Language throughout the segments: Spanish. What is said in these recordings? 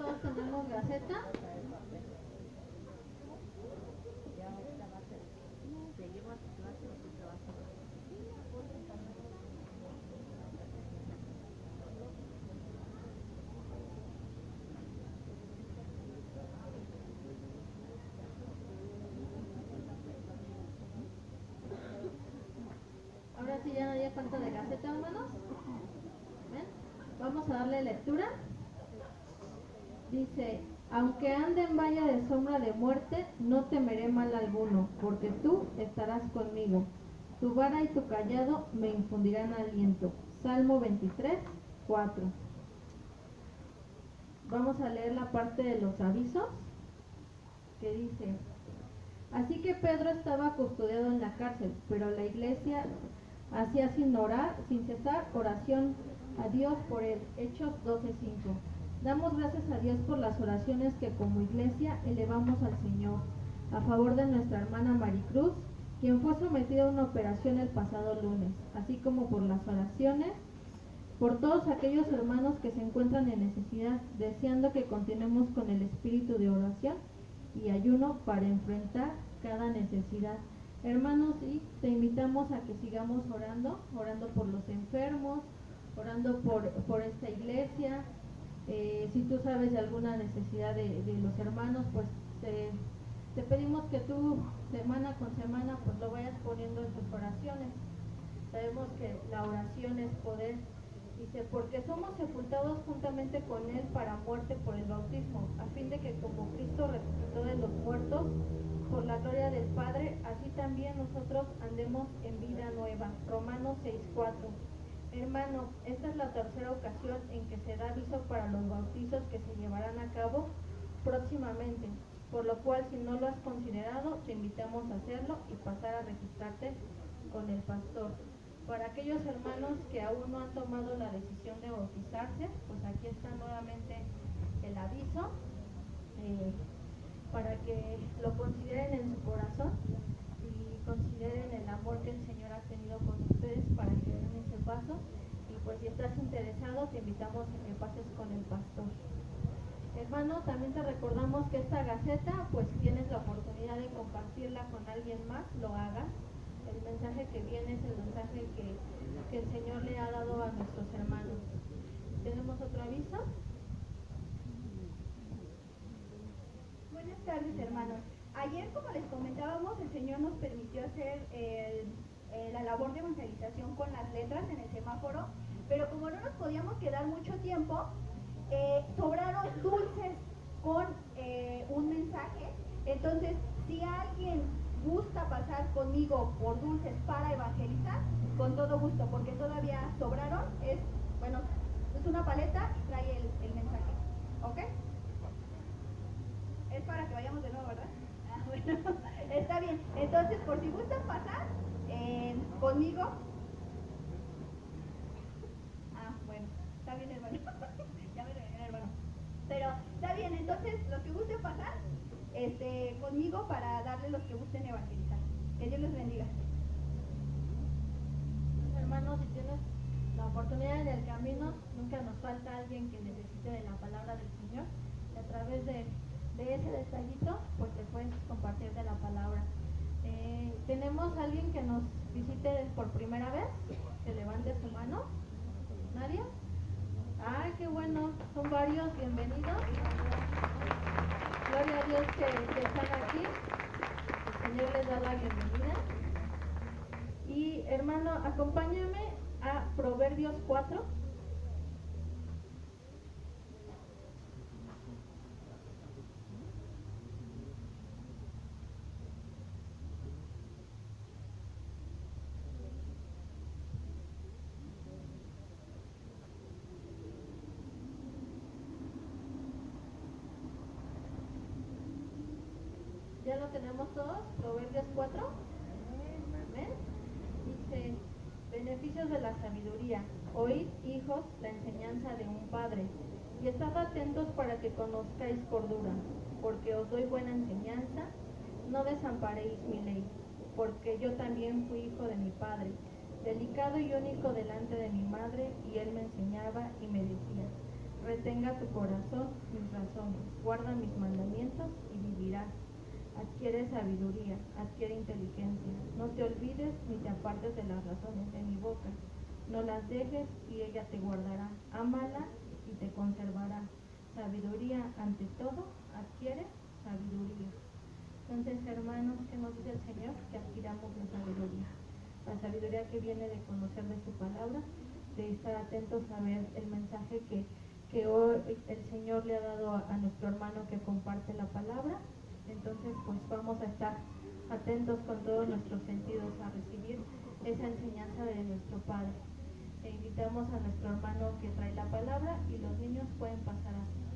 todos tenemos gaceta. Ahora sí ya no hay falta de gaceta, hermanos. ¿Ven? Vamos a darle lectura. Dice, aunque ande en valle de sombra de muerte, no temeré mal alguno, porque tú estarás conmigo. Tu vara y tu callado me infundirán aliento. Salmo 23, 4. Vamos a leer la parte de los avisos, que dice, así que Pedro estaba custodiado en la cárcel, pero la iglesia hacía sin cesar oración a Dios por él. Hechos 12:5. Damos gracias a Dios por las oraciones que como iglesia elevamos al Señor a favor de nuestra hermana Maricruz, quien fue sometida a una operación el pasado lunes, así como por las oraciones por todos aquellos hermanos que se encuentran en necesidad, deseando que continuemos con el espíritu de oración y ayuno para enfrentar cada necesidad. Hermanos, y te invitamos a que sigamos orando por los enfermos, orando por esta iglesia. Si tú sabes de alguna necesidad de los hermanos, pues te pedimos que tú semana con semana pues lo vayas poniendo en tus oraciones. Sabemos que la oración es poder. Dice, porque somos sepultados juntamente con él para muerte por el bautismo, a fin de que como Cristo resucitó de los muertos por la gloria del Padre, así también nosotros andemos en vida nueva. Romanos 6:4. Hermano, esta es la tercera ocasión en que se da aviso para los bautizos que se llevarán a cabo próximamente, por lo cual si no lo has considerado, te invitamos a hacerlo y pasar a registrarte con el pastor. Para aquellos hermanos que aún no han tomado la decisión de bautizarse, pues aquí está nuevamente el aviso, para que lo consideren en su corazón y consideren el amor que el Señor ha tenido con ustedes para que den ese paso. Y pues si estás interesado, te invitamos a que pases con el pastor. Hermano, también te recordamos que esta gaceta, pues si tienes la oportunidad de compartirla con alguien más, lo hagas. El mensaje que viene es el mensaje que el Señor le ha dado a nuestros hermanos. ¿Tenemos otro aviso? Buenas tardes, hermanos. Ayer, como les comentábamos, el Señor nos permitió hacer la labor de evangelización con las letras en el semáforo, pero como no nos podíamos quedar mucho tiempo, sobraron dulces con un mensaje. Entonces, si alguien gusta pasar conmigo por dulces para evangelizar, con todo gusto, porque todavía sobraron. Es una paleta y trae el mensaje. ¿Ok? Es para que vayamos de nuevo, ¿verdad? Bueno, está bien. Entonces, por si gustan pasar conmigo. Bueno, está bien, hermano. Ya me regañé, hermano. Pero está bien, entonces, los que gusten pasar conmigo para darle los que gusten evangelizar. Que Dios les bendiga. Hermanos, si tienes la oportunidad en el camino, nunca nos falta alguien que necesite de la palabra del Señor. Y a través de ese detallito, pues te puedes compartir de la palabra. ¿Tenemos alguien que nos visite por primera vez? Que levante su mano. ¿Nadie? ¡Ay, qué bueno! Son varios, bienvenidos. Gloria a Dios que están aquí. El Señor les da la bienvenida. Y hermano, acompáñame a Proverbios 4. ¿Ya lo tenemos todos? Proverbios 4. Amén. Dice, beneficios de la sabiduría. Oíd, hijos, la enseñanza de un padre, y estad atentos para que conozcáis cordura, porque os doy buena enseñanza. No desamparéis mi ley, porque yo también fui hijo de mi padre, delicado y único delante de mi madre, y él me enseñaba y me decía, Retenga tu corazón mis razones, guarda mis mandamientos y vivirás. Adquiere sabiduría, adquiere inteligencia. No te olvides ni te apartes de las razones de mi boca. No las dejes y ella te guardará. Ámala y te conservará. Sabiduría ante todo, adquiere sabiduría. Entonces, hermanos, ¿qué nos dice el Señor? Que adquiramos la sabiduría. La sabiduría que viene de conocer de su palabra, de estar atentos a ver el mensaje que hoy el Señor le ha dado a nuestro hermano que comparte la palabra. Entonces, pues vamos a estar atentos con todos nuestros sentidos a recibir esa enseñanza de nuestro Padre. E invitamos a nuestro hermano que trae la palabra y los niños pueden pasar a sus clases.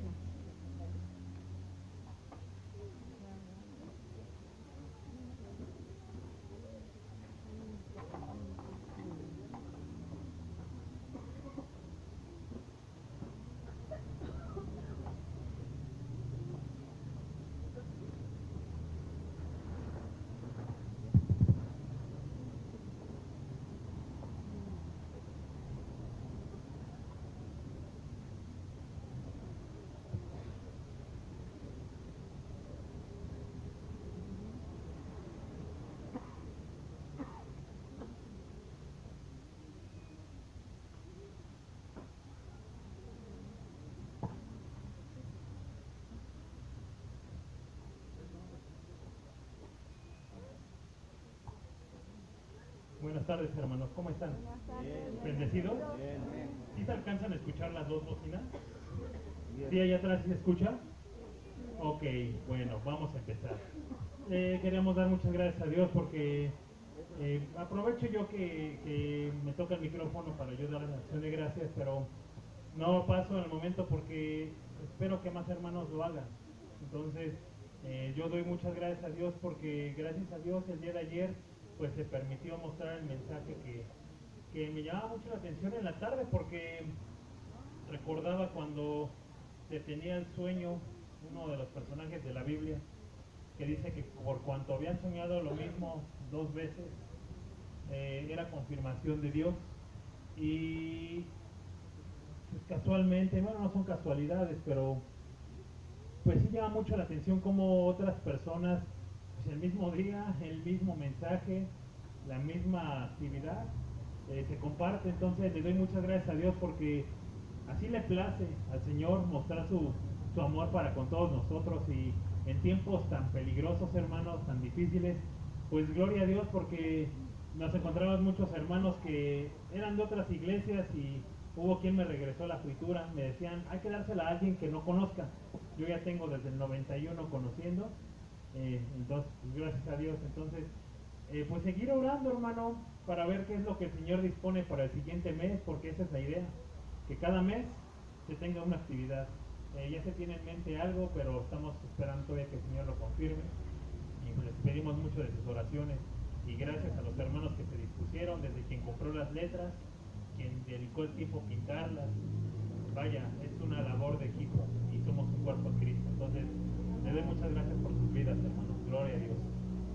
Buenas tardes, hermanos, ¿cómo están? Bien. ¿Bendecidos? Bien. ¿Sí se alcanzan a escuchar las dos bocinas? ¿Sí allá atrás sí se escucha? Ok, bueno, vamos a empezar. Queremos dar muchas gracias a Dios porque aprovecho yo que me toca el micrófono para yo dar la acción de gracias, pero no paso en el momento porque espero que más hermanos lo hagan. Entonces, yo doy muchas gracias a Dios porque gracias a Dios el día de ayer pues se permitió mostrar el mensaje que me llamaba mucho la atención en la tarde porque recordaba cuando se tenía el sueño uno de los personajes de la Biblia que dice que por cuanto habían soñado lo mismo dos veces era confirmación de Dios y pues, casualmente, bueno, no son casualidades, pero pues sí llama mucho la atención como otras personas pues el mismo día, el mismo mensaje, la misma actividad se comparte. Entonces le doy muchas gracias a Dios porque así le place al Señor mostrar su amor para con todos nosotros y en tiempos tan peligrosos, hermanos, tan difíciles, pues gloria a Dios porque nos encontramos muchos hermanos que eran de otras iglesias y hubo quien me regresó la fritura, me decían, hay que dársela a alguien que no conozca. Yo ya tengo desde el 91 conociendo, entonces, pues, gracias a Dios. Entonces, pues seguir orando, hermano, para ver qué es lo que el Señor dispone para el siguiente mes, porque esa es la idea, que cada mes se tenga una actividad. Ya se tiene en mente algo, pero estamos esperando todavía que el Señor lo confirme y pues, les pedimos mucho de sus oraciones y gracias a los hermanos que se dispusieron, desde quien compró las letras, quien dedicó el tiempo a pintarlas. Vaya, es una labor de equipo y somos un cuerpo de Cristo. Entonces, le doy muchas gracias por sus vidas, hermanos. Gloria a Dios.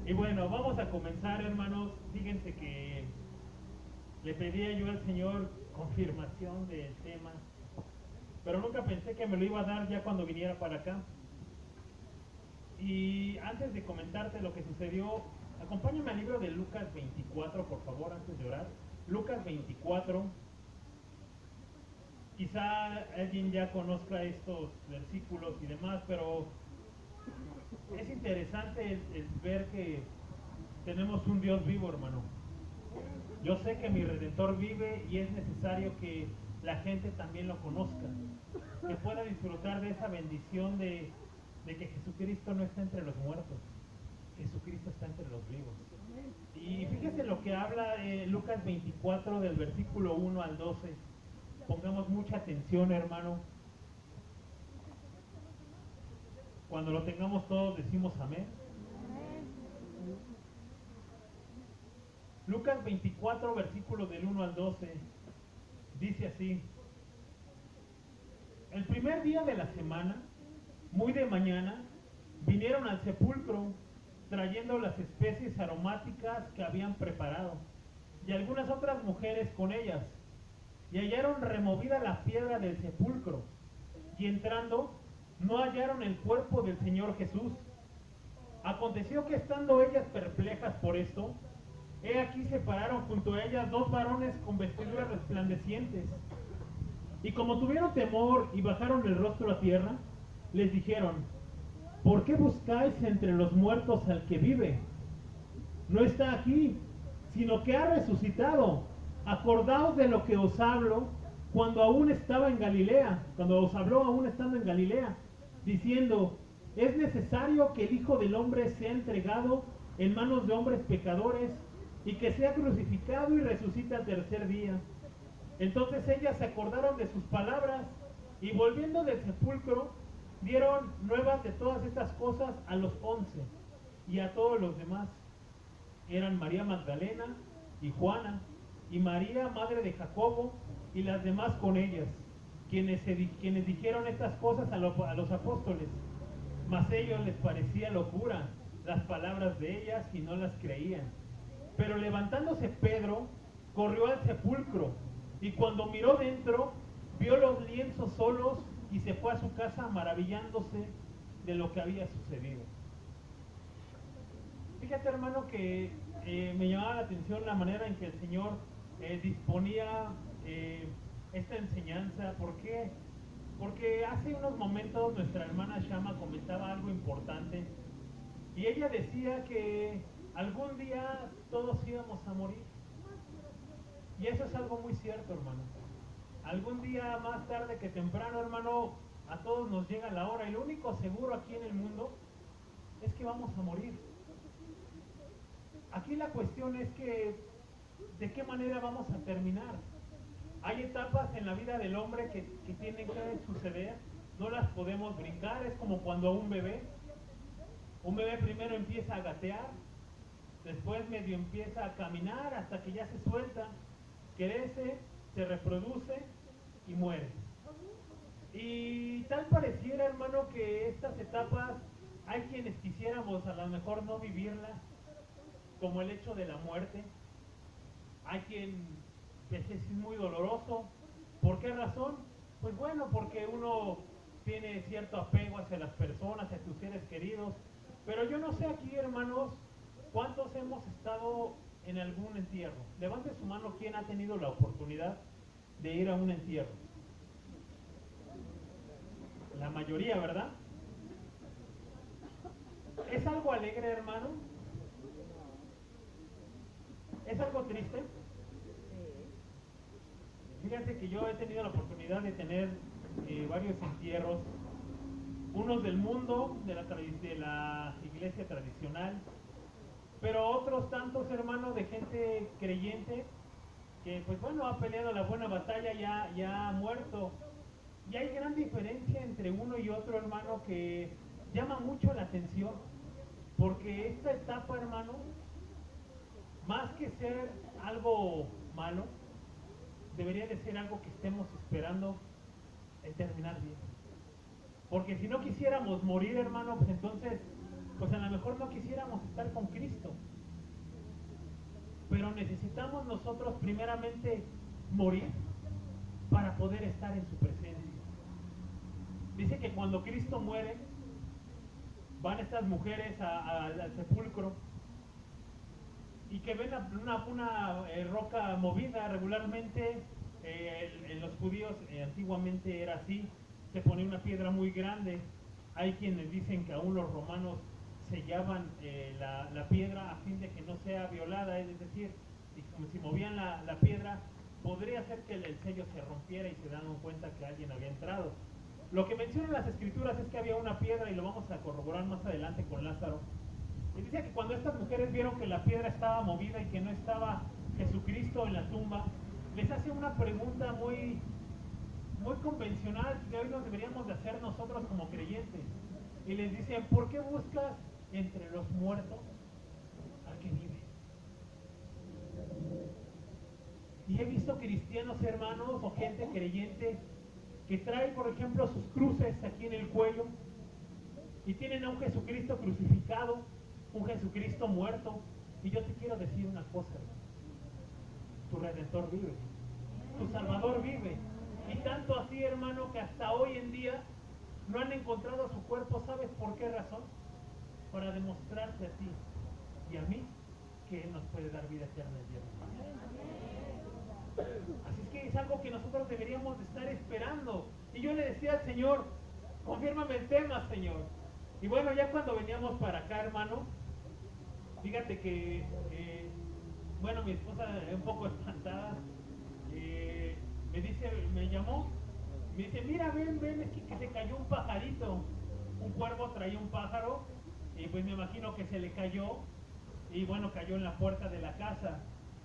Y bueno, vamos a comenzar, hermanos. Fíjense que le pedía yo al Señor confirmación del tema, pero nunca pensé que me lo iba a dar ya cuando viniera para acá. Y antes de comentarte lo que sucedió, acompáñame al libro de Lucas 24, por favor, antes de orar. Lucas 24. Quizá alguien ya conozca estos versículos y demás, pero es interesante el ver que tenemos un Dios vivo, hermano. Yo sé que mi Redentor vive y es necesario que la gente también lo conozca, que pueda disfrutar de esa bendición de que Jesucristo no está entre los muertos, Jesucristo está entre los vivos. Y fíjese lo que habla Lucas 24 del versículo 1 al 12. Pongamos mucha atención, hermano. Cuando lo tengamos todos decimos amén. Lucas 24, versículo del 1 al 12, dice así: el primer día de la semana, muy de mañana, vinieron al sepulcro trayendo las especies aromáticas que habían preparado, y algunas otras mujeres con ellas, y hallaron removida la piedra del sepulcro. y entrando, no hallaron el cuerpo del Señor Jesús. Aconteció que estando ellas perplejas por esto, he aquí se pararon junto a ellas dos varones con vestiduras resplandecientes. Y como tuvieron temor y bajaron el rostro a tierra, les dijeron: ¿por qué buscáis entre los muertos al que vive? No está aquí, sino que ha resucitado. Acordaos de lo que os hablo cuando aún estaba en Galilea, cuando os habló aún estando en Galilea, diciendo: es necesario que el Hijo del Hombre sea entregado en manos de hombres pecadores y que sea crucificado y resucite al tercer día. Entonces ellas se acordaron de sus palabras y volviendo del sepulcro dieron nuevas de todas estas cosas a los 11 y a todos los demás. Eran María Magdalena y Juana y María, madre de Jacobo, y las demás con ellas, quienes dijeron estas cosas a los apóstoles. Mas a ellos les parecía locura las palabras de ellas y no las creían. Pero levantándose Pedro, corrió al sepulcro, y cuando miró dentro, vio los lienzos solos y se fue a su casa maravillándose de lo que había sucedido. Fíjate, hermano, que me llamaba la atención la manera en que el Señor disponía esta enseñanza. ¿Por qué? Porque hace unos momentos nuestra hermana Shama comentaba algo importante y ella decía que algún día todos íbamos a morir. Y eso es algo muy cierto, hermano. Algún día más tarde que temprano, hermano, a todos nos llega la hora y lo único seguro aquí en el mundo es que vamos a morir. Aquí la cuestión es que ¿de qué manera vamos a terminar? Hay etapas en la vida del hombre que tienen que suceder, no las podemos brincar. Es como cuando un bebé primero empieza a gatear, después medio empieza a caminar hasta que ya se suelta, crece, se reproduce y muere. Y tal pareciera, hermano, que estas etapas hay quienes quisiéramos a lo mejor no vivirlas, como el hecho de la muerte. Hay quien es muy doloroso. ¿Por qué razón? Pues bueno, porque uno tiene cierto apego hacia las personas, hacia sus seres queridos. Pero yo no sé aquí, hermanos, ¿cuántos hemos estado en algún entierro? Levante su mano quien ha tenido la oportunidad de ir a un entierro. La mayoría, ¿verdad? ¿Es algo alegre, hermano? ¿Es algo triste? Fíjense que yo he tenido la oportunidad de tener varios entierros, unos del mundo, de la iglesia tradicional, pero otros tantos, hermanos, de gente creyente que pues bueno, ha peleado la buena batalla, ya ha muerto. Y hay gran diferencia entre uno y otro, hermano, que llama mucho la atención, porque esta etapa, hermano, más que ser algo malo, debería de ser algo que estemos esperando en terminar bien. Porque si no quisiéramos morir, hermano, pues entonces, pues a lo mejor no quisiéramos estar con Cristo. Pero necesitamos nosotros primeramente morir para poder estar en su presencia. Dice que cuando Cristo muere, van estas mujeres al sepulcro y que ven una roca movida. Regularmente en los judíos antiguamente era así, se ponía una piedra muy grande. Hay quienes dicen que aún los romanos sellaban la piedra a fin de que no sea violada, es decir, como si movían la piedra, podría ser que el sello se rompiera y se dan cuenta que alguien había entrado. Lo que mencionan las escrituras es que había una piedra, y lo vamos a corroborar más adelante con Lázaro. Y dice que cuando estas mujeres vieron que la piedra estaba movida y que no estaba Jesucristo en la tumba, les hace una pregunta muy, muy convencional que hoy nos deberíamos de hacer nosotros como creyentes. Y les dice: ¿por qué buscas entre los muertos al que vive? Y he visto cristianos, hermanos, o gente creyente que trae, por ejemplo, sus cruces aquí en el cuello y tienen a un Jesucristo crucificado, un Jesucristo muerto. Y yo te quiero decir una cosa, hermano: tu Redentor vive, tu Salvador vive. Y tal Tanto así, hermano, que hasta hoy en día no han encontrado su cuerpo. ¿Sabes por qué razón? Para demostrarte a ti y a mí que Él nos puede dar vida eterna el día de mañana. Así es que es algo que nosotros deberíamos de estar esperando. Y yo le decía al Señor, confírmame el tema, Señor. Y bueno, ya cuando veníamos para acá, hermano, fíjate que, bueno, mi esposa un poco espantada, me dice, me llamó, me dice, mira, ven, es que se cayó un pajarito. Un cuervo traía un pájaro, y pues me imagino que se le cayó, y bueno, cayó en la puerta de la casa.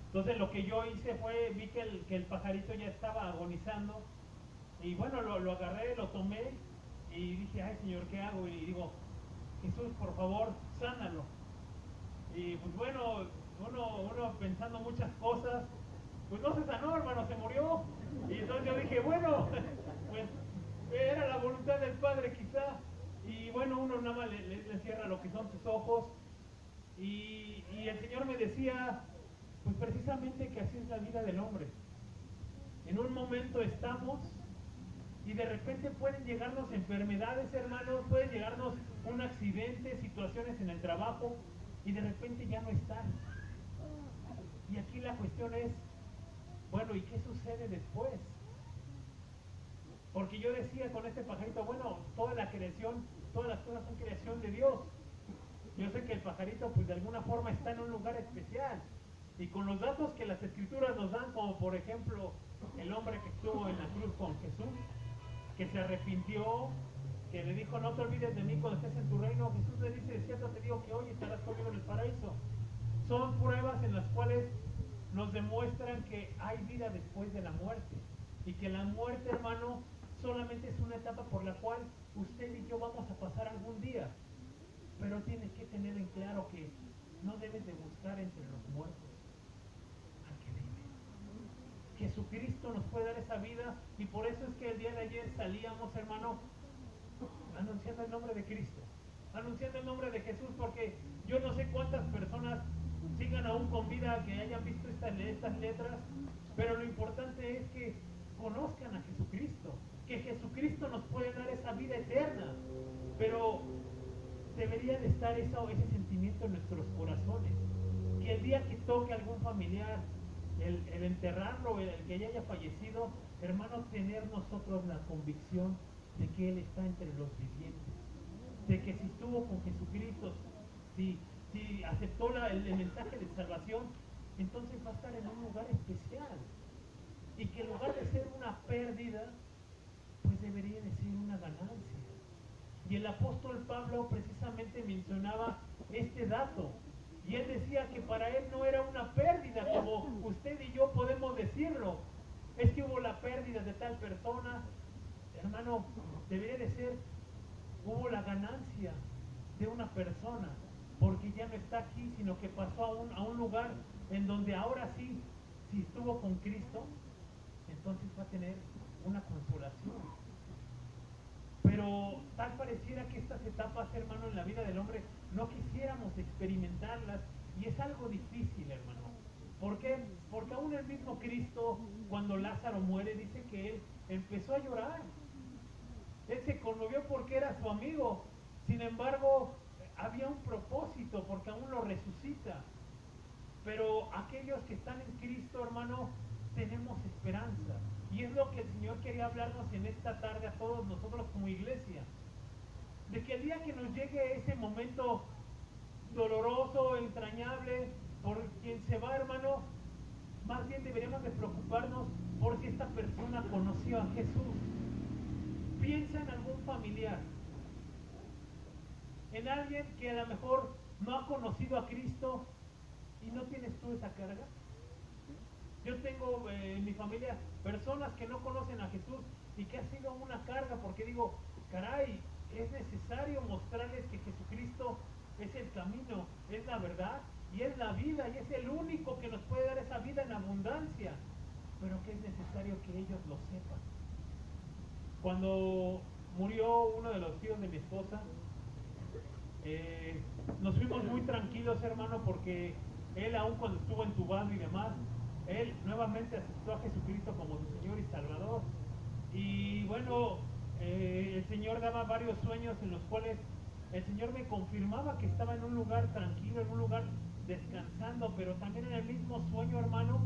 Entonces lo que yo hice fue, vi que el pajarito ya estaba agonizando, y bueno, lo agarré, lo tomé, y dije, ay Señor, ¿qué hago? Y digo, Jesús, por favor, sánalo. Y pues bueno, uno pensando muchas cosas, pues no se sanó, hermano, se murió. Y entonces yo dije, bueno, pues era la voluntad del Padre quizá. Y bueno, uno nada más le cierra lo que son sus ojos. Y el Señor me decía, pues precisamente que así es la vida del hombre. En un momento estamos y de repente pueden llegarnos enfermedades, hermanos, pueden llegarnos un accidente, situaciones en el trabajo, y de repente ya no están. Y aquí la cuestión es, bueno, ¿y qué sucede después? Porque yo decía con este pajarito, bueno, toda la creación, todas las cosas son creación de Dios. Yo sé que el pajarito pues de alguna forma está en un lugar especial. Y con los datos que las escrituras nos dan, como por ejemplo el hombre que estuvo en la cruz con Jesús, que se arrepintió, que le dijo, no te olvides de mí cuando estés en tu reino. Jesús le dice, de cierto te digo que hoy estarás conmigo en el paraíso. Son pruebas en las cuales nos demuestran que hay vida después de la muerte. Y que la muerte, hermano, solamente es una etapa por la cual usted y yo vamos a pasar algún día. Pero tienes que tener en claro que no debes de buscar entre los muertos al que vive. Jesucristo nos puede dar esa vida, y por eso es que el día de ayer salíamos, hermano, anunciando el nombre de Cristo, anunciando el nombre de Jesús, porque yo no sé cuántas personas sigan aún con vida que hayan visto estas letras, pero lo importante es que conozcan a Jesucristo, que Jesucristo nos puede dar esa vida eterna, pero debería de estar ese sentimiento en nuestros corazones, que el día que toque algún familiar, el enterrarlo, el que ya haya fallecido, hermano, tener nosotros la convicción de que Él está entre los vivientes, de que si estuvo con Jesucristo, si aceptó el mensaje de salvación, entonces va a estar en un lugar especial, y que en lugar de ser una pérdida, pues debería de ser una ganancia. Y el apóstol Pablo precisamente mencionaba este dato, y él decía que para él no era una pérdida como usted y yo podemos decirlo. Es que hubo la pérdida de tal persona, hermano, debería de ser, hubo la ganancia de una persona, porque ya no está aquí, sino que pasó a un lugar en donde ahora sí, si estuvo con Cristo, entonces va a tener una consolación. Pero tal pareciera que estas etapas, hermano, en la vida del hombre no quisiéramos experimentarlas, y es algo difícil, hermano. ¿Por qué? Porque aún el mismo Cristo, cuando Lázaro muere, dice que él empezó a llorar. Él se conmovió porque era su amigo. Sin embargo, había un propósito, porque aún lo resucita. Pero aquellos que están en Cristo, hermano, tenemos esperanza. Y es lo que el Señor quería hablarnos en esta tarde a todos nosotros como iglesia. De que el día que nos llegue ese momento doloroso, entrañable, por quien se va, hermano, más bien deberíamos de preocuparnos por si esta persona conoció a Jesús. Piensa en algún familiar, en alguien que a lo mejor no ha conocido a Cristo, y no tienes tú esa carga. Yo tengo en mi familia personas que no conocen a Jesús, y que ha sido una carga, porque digo, caray, es necesario mostrarles que Jesucristo es el camino, es la verdad y es la vida, y es el único que nos puede dar esa vida en abundancia, pero que es necesario que ellos lo sepan. Cuando murió uno de los tíos de mi esposa, nos fuimos muy tranquilos, hermano, porque él, aun cuando estuvo entubado y demás, él nuevamente aceptó a Jesucristo como su Señor y Salvador. Y bueno, el Señor daba varios sueños en los cuales el Señor me confirmaba que estaba en un lugar tranquilo, en un lugar descansando, pero también en el mismo sueño, hermano,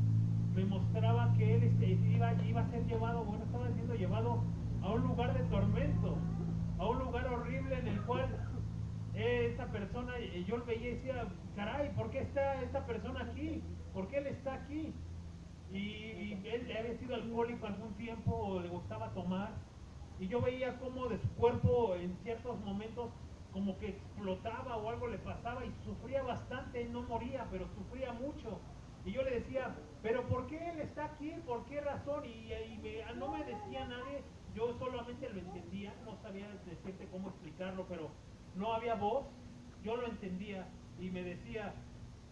me mostraba que Él iba a ser llevado, bueno, estaba siendo llevado a un lugar de tormento, a un lugar horrible en el cual esta persona, yo lo veía y decía, caray, ¿por qué está esta persona aquí? ¿Por qué Él está aquí? Y él había sido alcohólico algún tiempo o le gustaba tomar, y yo veía cómo de su cuerpo en ciertos momentos como que explotaba o algo le pasaba y sufría bastante, no moría, pero sufría mucho. Y yo le decía, pero ¿por qué él está aquí? ¿Por qué razón? No me decía nadie, yo solamente lo entendía, no sabía decirte cómo explicarlo, pero no había voz, yo lo entendía y me decía,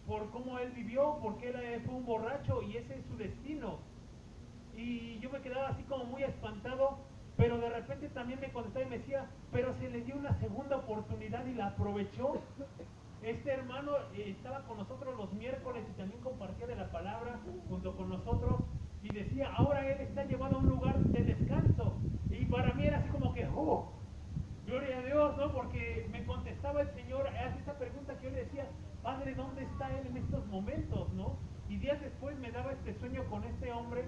por cómo él vivió, porque él fue un borracho y ese es su destino. Y yo me quedaba así como muy espantado, pero de repente también me contestaba y me decía, pero se le dio una segunda oportunidad y la aprovechó. Este hermano estaba con nosotros los miércoles y también compartía de la palabra junto con nosotros y decía, ahora él está llevado a un lugar de descanso. Y para mí era así como que, oh, gloria a Dios, ¿no? Porque me contestaba el Señor, hace esa pregunta que yo le decía, Padre, ¿dónde está Él en estos momentos, no? Y días después me daba este sueño con este hombre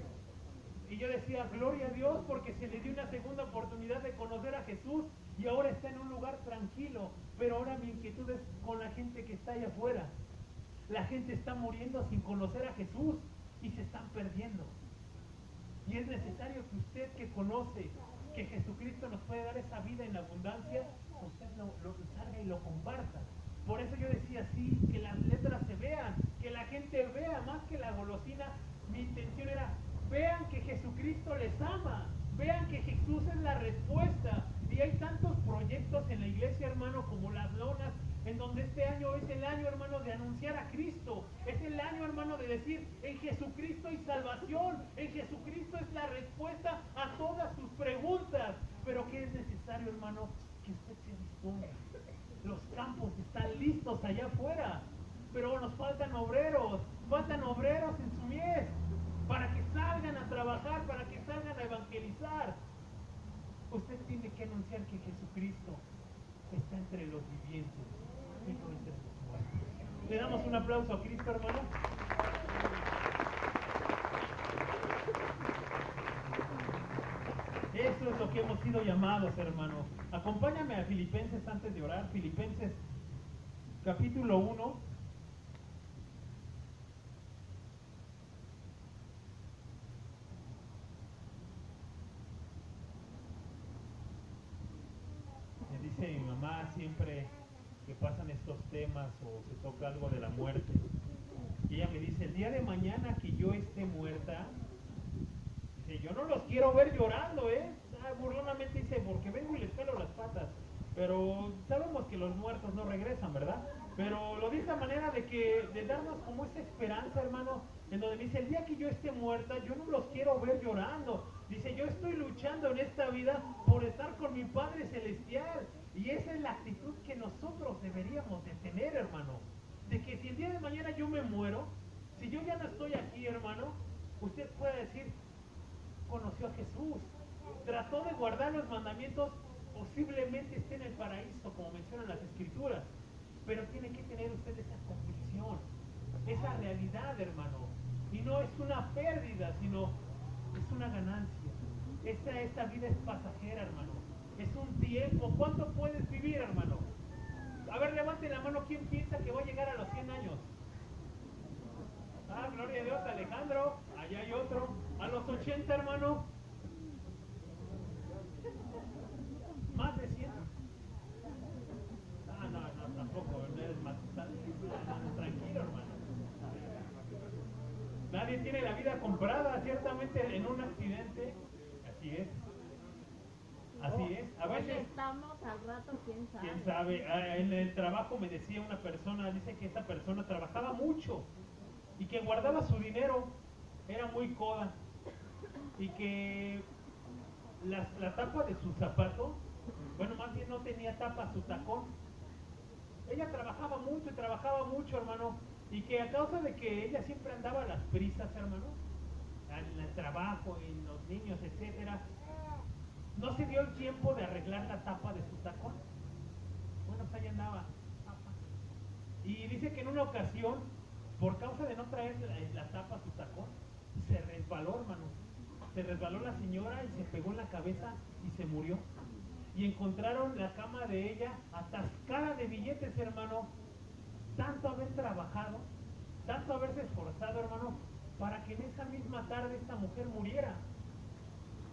y yo decía, gloria a Dios, porque se le dio una segunda oportunidad de conocer a Jesús y ahora está en un lugar tranquilo. Pero ahora mi inquietud es con la gente que está allá afuera. La gente está muriendo sin conocer a Jesús y se están perdiendo. Y es necesario que usted que conoce que Jesucristo nos puede dar esa vida en abundancia, usted lo salga y lo comparta. Por eso yo decía sí, que las letras se vean, que la gente vea más que la golosina. Mi intención era, vean que Jesucristo les ama, vean que Jesús es la respuesta. Y hay tantos proyectos en la iglesia, hermano, como las lonas, en donde este año es el año, hermano, de anunciar a Cristo. Es el año, hermano, de decir, en Jesucristo hay salvación, en Jesucristo es la respuesta a todas sus preguntas. Pero ¿qué es necesario, hermano? Que usted se disponga. Los campos están listos allá afuera, pero nos faltan obreros en su mies, para que salgan a trabajar, para que salgan a evangelizar. Usted tiene que anunciar que Jesucristo está entre los vivientes y no entre los muertos. Le damos un aplauso a Cristo, hermano. Eso es lo que hemos sido llamados, hermano. Acompáñame a Filipenses antes de orar. Filipenses capítulo 1. Me dice mi mamá siempre que pasan estos temas o se toca algo de la muerte. Y ella me dice, el día de mañana que yo esté muerta, dice, yo no los quiero ver llorando, burlonamente dice, porque vengo y les pelo las patas. Pero sabemos que los muertos no regresan, ¿verdad? Pero lo dice a manera de darnos como esa esperanza, hermano, en donde dice, el día que yo esté muerta, yo no los quiero ver llorando. Dice, yo estoy luchando en esta vida por estar con mi Padre Celestial. Y esa es la actitud que nosotros deberíamos de tener, hermano. De que si el día de mañana yo me muero, si yo ya no estoy aquí, hermano, usted puede decir, conoció a Jesús, trató de guardar los mandamientos, posiblemente esté en el paraíso, como mencionan las escrituras, pero tiene que tener usted esa convicción, esa realidad, hermano, y no es una pérdida, sino es una ganancia. Esta vida es pasajera, hermano, es un tiempo. ¿Cuánto puedes vivir, hermano? A ver, levante la mano, ¿quién piensa que va a llegar a los 100 años? Ah, gloria a Dios, Alejandro, allá hay otro. A los 80, hermano. Más de 100. Ah, no, tampoco, no eres más. Tranquilo, hermano. Nadie tiene la vida comprada, ciertamente en un accidente. Así es. Así es. A veces estamos al rato, quién sabe. quién sabe. En el trabajo me decía una persona, dice que esta persona trabajaba mucho y que guardaba su dinero, era muy coda, y que la tapa de su zapato, bueno, más bien no tenía tapa su tacón. Ella trabajaba mucho y trabajaba mucho, hermano, y que a causa de que ella siempre andaba a las prisas, hermano, en el trabajo, en los niños, etcétera, no se dio el tiempo de arreglar la tapa de su tacón. Bueno, pues ahí andaba. Y dice que en una ocasión, por causa de no traer la tapa a su tacón, se resbaló, hermano. Se resbaló la señora y se pegó en la cabeza y se murió. Y encontraron la cama de ella atascada de billetes, hermano. Tanto haber trabajado, tanto haberse esforzado, hermano, para que en esa misma tarde esta mujer muriera.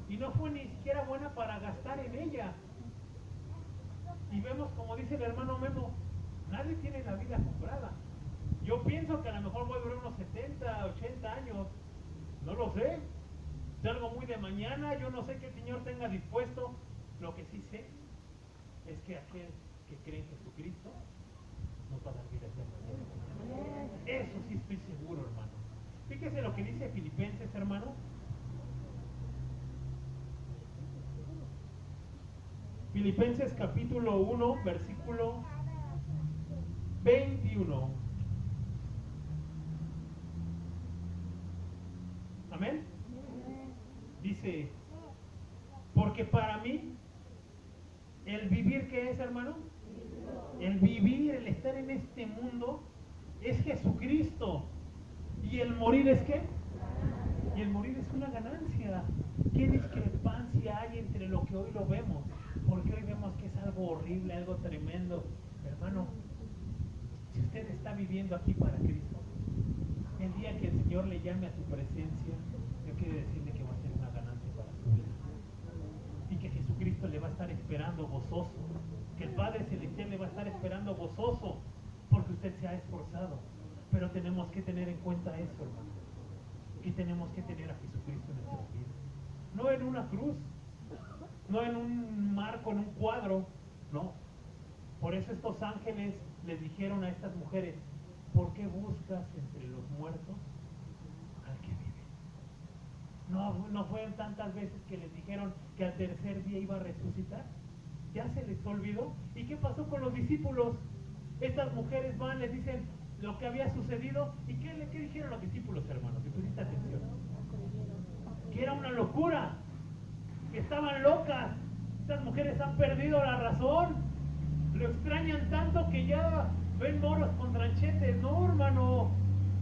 Y no fue ni siquiera buena para gastar en ella. Y vemos, como dice el hermano Memo, nadie tiene la vida comprada. Yo pienso que a lo mejor voy a durar unos 70, 80 años. No lo sé. Es algo muy de mañana. Yo no sé qué el Señor tenga dispuesto. Lo que sí sé es que aquel que cree en Jesucristo nos va a dar vida eterna. Eso sí estoy seguro, hermano. Fíjese lo que dice Filipenses, hermano. Filipenses capítulo 1, versículo 21. Amén. Dice, porque para mí, el vivir, ¿qué es, hermano? El vivir, el estar en este mundo, es Jesucristo. ¿Y el morir es qué? Y el morir es una ganancia. ¿Qué discrepancia hay entre lo que hoy lo vemos? Porque hoy vemos que es algo horrible, algo tremendo. Hermano, si usted está viviendo aquí para Cristo, el día que el Señor le llame a su presencia, yo quiero decirle que va a ser una ganancia para su vida. Y que Jesucristo le va a estar esperando gozoso. Que el Padre Celestial le va a estar esperando gozoso, porque usted se ha esforzado. Pero tenemos que tener en cuenta eso, hermano. Que tenemos que tener a Jesucristo en nuestras vidas. No en una cruz, no en un marco, en un cuadro, no. Por eso estos ángeles les dijeron a estas mujeres, ¿por qué buscas entre los muertos al que vive? No fueron tantas veces que les dijeron que al tercer día iba a resucitar. Ya se les olvidó. ¿Y qué pasó con los discípulos? Estas mujeres van, les dicen lo que había sucedido. ¿Y qué dijeron los discípulos, hermanos? Si pusiste atención. Que era una locura. Que estaban locas. Estas mujeres han perdido la razón. Lo extrañan tanto que ya ven moros con tranchetes. No, hermano.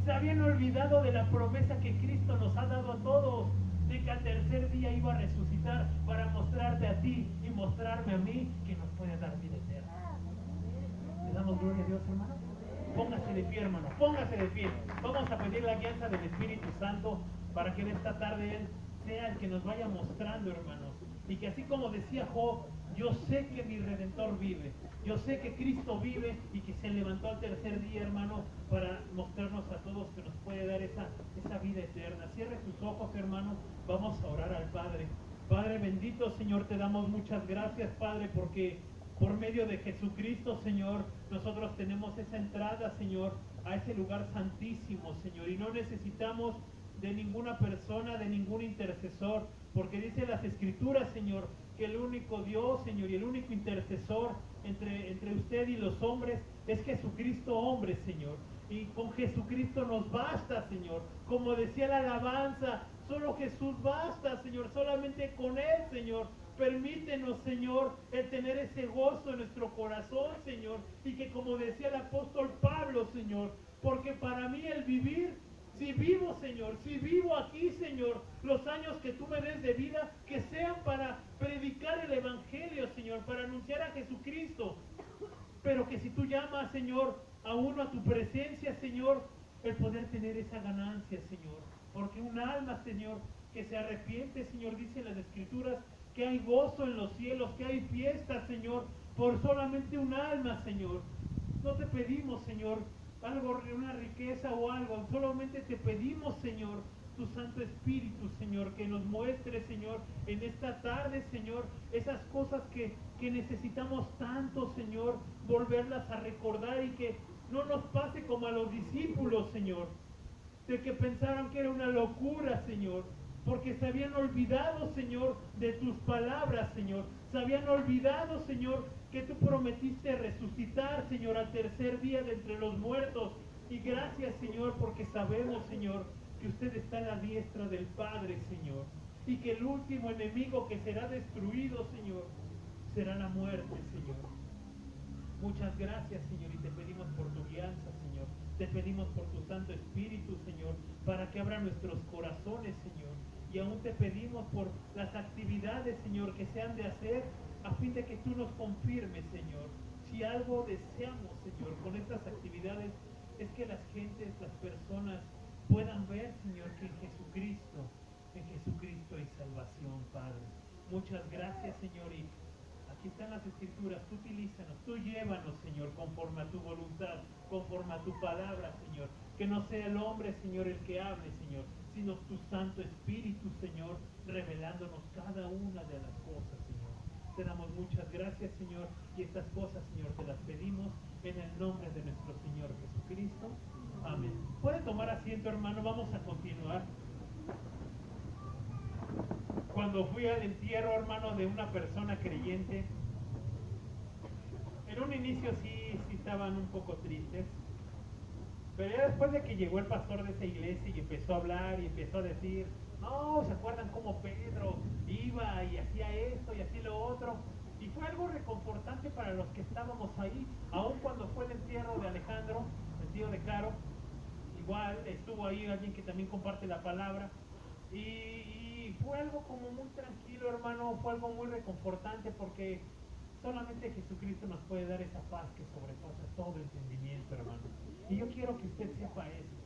Se habían olvidado de la promesa que Cristo nos ha dado a todos, de que al tercer día iba a resucitar para mostrarte a ti y mostrarme a mí que nos puede dar vida eterna. ¿Le damos gloria a Dios, hermano? Póngase de pie, hermano, póngase de pie. Vamos a pedir la guianza del Espíritu Santo para que en esta tarde Él sea el que nos vaya mostrando, hermanos. Y que así como decía Job, yo sé que mi Redentor vive, yo sé que Cristo vive y que se levantó al tercer día, hermano, para mostrarnos a todos que nos puede dar esa vida eterna. Cierre sus ojos, hermano, vamos a orar al Padre. Padre bendito, Señor, te damos muchas gracias, Padre, porque por medio de Jesucristo, Señor, nosotros tenemos esa entrada, Señor, a ese lugar santísimo, Señor, y no necesitamos de ninguna persona, de ningún intercesor, porque dice las Escrituras, Señor, que el único Dios, Señor, y el único intercesor entre usted y los hombres es Jesucristo hombre, Señor. Y con Jesucristo nos basta, Señor. Como decía la alabanza, solo Jesús basta, Señor, solamente con Él, Señor. Permítenos, Señor, el tener ese gozo en nuestro corazón, Señor. Y que como decía el apóstol Pablo, Señor, porque para mí el vivir, si vivo, Señor, si vivo aquí, Señor, los años que tú me des de vida, que sean para predicar el Evangelio, Señor, para anunciar a Jesucristo. Pero que si tú llamas, Señor, a uno a tu presencia, Señor, el poder tener esa ganancia, Señor. Porque un alma, Señor, que se arrepiente, Señor, dice en las Escrituras, que hay gozo en los cielos, que hay fiesta, Señor, por solamente un alma, Señor. No te pedimos, Señor, algo, una riqueza o algo, solamente te pedimos, Señor, tu Santo Espíritu, Señor, que nos muestre, Señor, en esta tarde, Señor, esas cosas que necesitamos tanto, Señor, volverlas a recordar y que no nos pase como a los discípulos, Señor, de que pensaron que era una locura, Señor, porque se habían olvidado, Señor, de tus palabras, Señor, se habían olvidado, Señor, que tú prometiste resucitar, Señor, al tercer día de entre los muertos. Y gracias, Señor, porque sabemos, Señor, que usted está a la diestra del Padre, Señor. y que el último enemigo que será destruido, Señor, será la muerte, Señor. Muchas gracias, Señor, y te pedimos por tu guianza, Señor. Te pedimos por tu Santo Espíritu, Señor, para que abra nuestros corazones, Señor. Y aún te pedimos por las actividades, Señor, que se han de hacer a fin de que tú nos confirmes, Señor. Si algo deseamos, Señor, con estas actividades es que las gentes, las personas puedan ver, Señor, que en Jesucristo hay salvación, Padre. Muchas gracias, Señor, y aquí están las Escrituras. Tú utilízanos, tú llévanos, Señor, conforme a tu voluntad, conforme a tu palabra, Señor. Que no sea el hombre, Señor, el que hable, Señor, sino tu Santo Espíritu, Señor, revelándonos cada una de las cosas, Señor. Te damos muchas gracias, Señor, y estas cosas, Señor, te las pedimos en el nombre de nuestro Señor Jesucristo. Amén. ¿Puede tomar asiento, hermano? Vamos a continuar. Cuando fui al entierro, hermano, de una persona creyente, en un inicio sí estaban un poco tristes, pero ya después de que llegó el pastor de esa iglesia y empezó a hablar y empezó a decir, no, ¿se acuerdan cómo Pedro iba y hacía esto y hacía lo otro? Y fue algo reconfortante para los que estábamos ahí, aun cuando fue el entierro de Alejandro, el tío de Caro. Igual estuvo ahí alguien que también comparte la palabra, y fue algo como muy tranquilo, hermano. Fue algo muy reconfortante, porque solamente Jesucristo nos puede dar esa paz que sobrepasa todo entendimiento, hermano. Y yo quiero que usted sepa eso.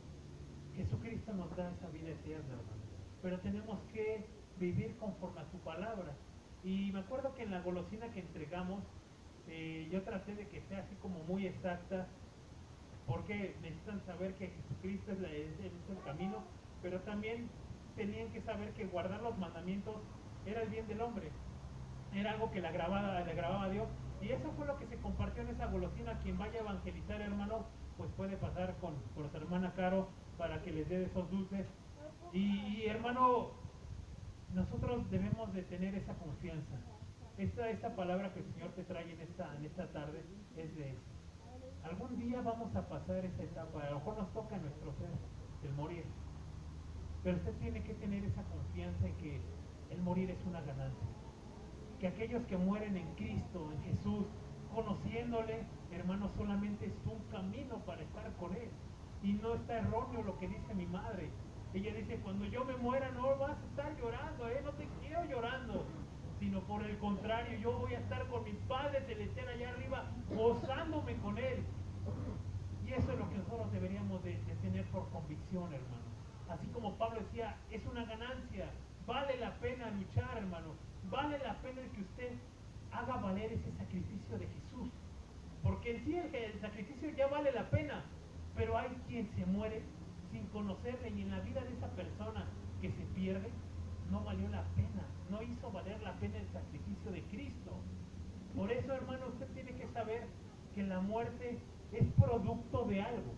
Jesucristo nos da esa vida eterna, hermano, pero tenemos que vivir conforme a su palabra. Y me acuerdo que en la golosina que entregamos, yo traté de que sea así como muy exacta, porque necesitan saber que Jesucristo es el camino, pero también tenían que saber que guardar los mandamientos era el bien del hombre, era algo que le agradaba a Dios, y eso fue lo que se compartió en esa golosina. Quien vaya a evangelizar, hermano, pues puede pasar con su hermana Caro para que les dé de esos dulces. Y hermano, nosotros debemos de tener esa confianza. Esta palabra que el Señor te trae en esta tarde es de eso. Algún día vamos a pasar esa etapa, a lo mejor nos toca a nuestro ser el morir, pero usted tiene que tener esa confianza en que el morir es una ganancia, que aquellos que mueren en Cristo, en Jesús, conociéndole, hermano, solamente es un camino para estar con Él. Y no está erróneo lo que dice mi madre. Ella dice, cuando yo me muera no vas a estar llorando, no te quiero llorando, sino por el contrario, yo voy a estar con mi Padre celestial allá arriba, gozándome con Él. Y eso es lo que nosotros deberíamos de tener por convicción, hermano. Así como Pablo decía, es una ganancia, vale la pena luchar, hermano, vale la pena el que usted haga valer ese sacrificio de Jesús, porque en sí el sacrificio ya vale la pena, pero hay quien se muere sin conocerle, y en la vida de esa persona que se pierde, no valió la pena, no hizo valer la pena el sacrificio de Cristo. Por eso, hermano, usted tiene que saber que la muerte es producto de algo,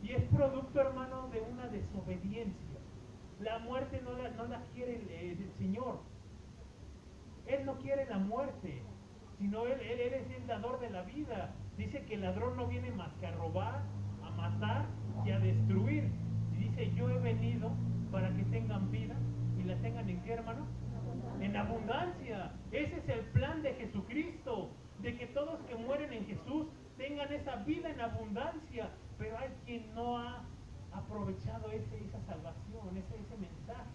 y es producto, hermano, de una desobediencia. La muerte no la quiere el Señor. Él no quiere la muerte, sino él es el dador de la vida. Dice que el ladrón no viene más que a robar, a matar y a destruir. Y dice, yo he venido para que tengan vida, y la tengan ¿en qué, hermano? En abundancia. Ese es el plan de Jesucristo, de que todos que mueren en Jesús tengan esa vida en abundancia. Pero hay quien no ha aprovechado esa salvación, ese mensaje.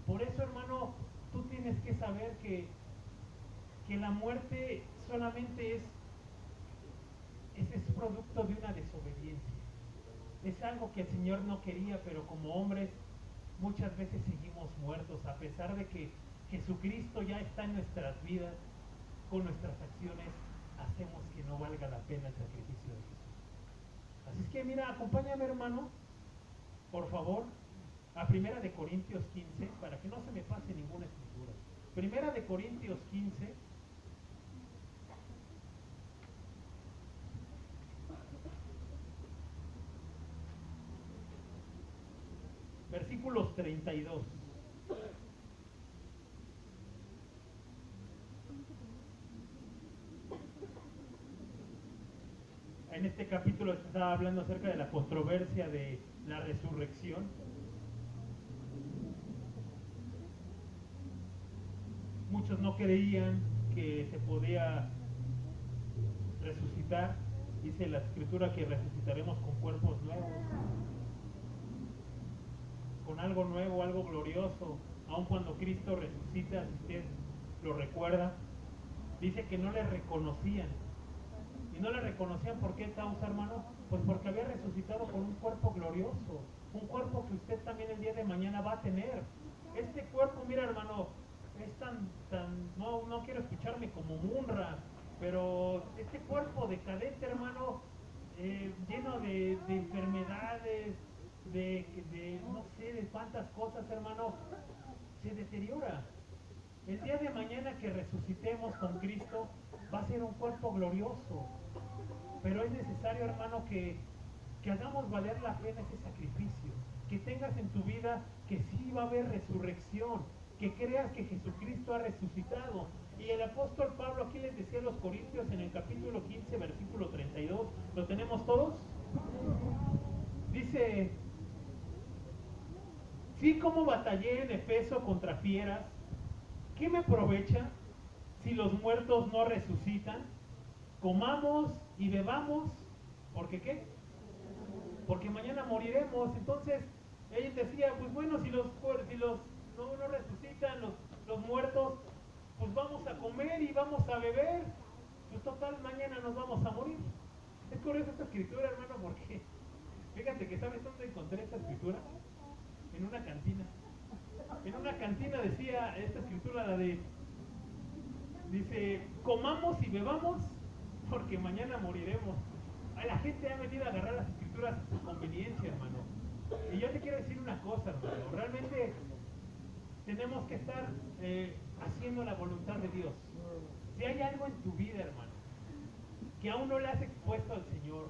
Por eso, hermano, tú tienes que saber que la muerte solamente es producto de una desobediencia. Es algo que el Señor no quería, pero como hombres muchas veces seguimos muertos, a pesar de que Jesucristo ya está en nuestras vidas. Con nuestras acciones hacemos que no valga la pena el sacrificio de Jesús. Así es que mira, acompáñame, hermano, por favor, a 1 Corintios 15, para que no se me pase ninguna escritura. 1 Corintios 15, versículos 32. En este capítulo se estaba hablando acerca de la controversia de la resurrección. muchos no creían que se podía resucitar. Dice la escritura que resucitaremos con cuerpos nuevos, con algo nuevo, algo glorioso. Aun cuando Cristo resucita, si usted lo recuerda, dice que no le reconocían. Y no le reconocían, ¿por qué causa, hermano? Pues porque había resucitado con un cuerpo glorioso, un cuerpo que usted también el día de mañana va a tener. Este cuerpo, mira, hermano, es no quiero escucharme como munra, pero este cuerpo decadente, hermano, lleno de enfermedades, no sé, de cuántas cosas, hermano, se deteriora. El día de mañana que resucitemos con Cristo, va a ser un cuerpo glorioso. Pero es necesario, hermano, que hagamos valer la pena ese sacrificio. Que tengas en tu vida que sí va a haber resurrección. Que creas que Jesucristo ha resucitado. Y el apóstol Pablo aquí les decía a los Corintios en el capítulo 15, versículo 32. ¿Lo tenemos todos? Dice: sí, como batallé en Efeso contra fieras, ¿qué me aprovecha si los muertos no resucitan? Comamos y bebamos, ¿porque qué? Porque mañana moriremos. Entonces, él decía, pues bueno, si los no resucitan, los muertos, pues vamos a comer y vamos a beber. Pues total, mañana nos vamos a morir. Es curiosa esta escritura, hermano, porque fíjate que, ¿sabes dónde encontré esta escritura? En una cantina. En una cantina decía esta escritura, dice, comamos y bebamos porque mañana moriremos. La gente ha venido a agarrar las escrituras a su conveniencia, hermano. Y yo te quiero decir una cosa, hermano. Realmente tenemos que estar haciendo la voluntad de Dios. Si hay algo en tu vida, hermano, que aún no le has expuesto al Señor,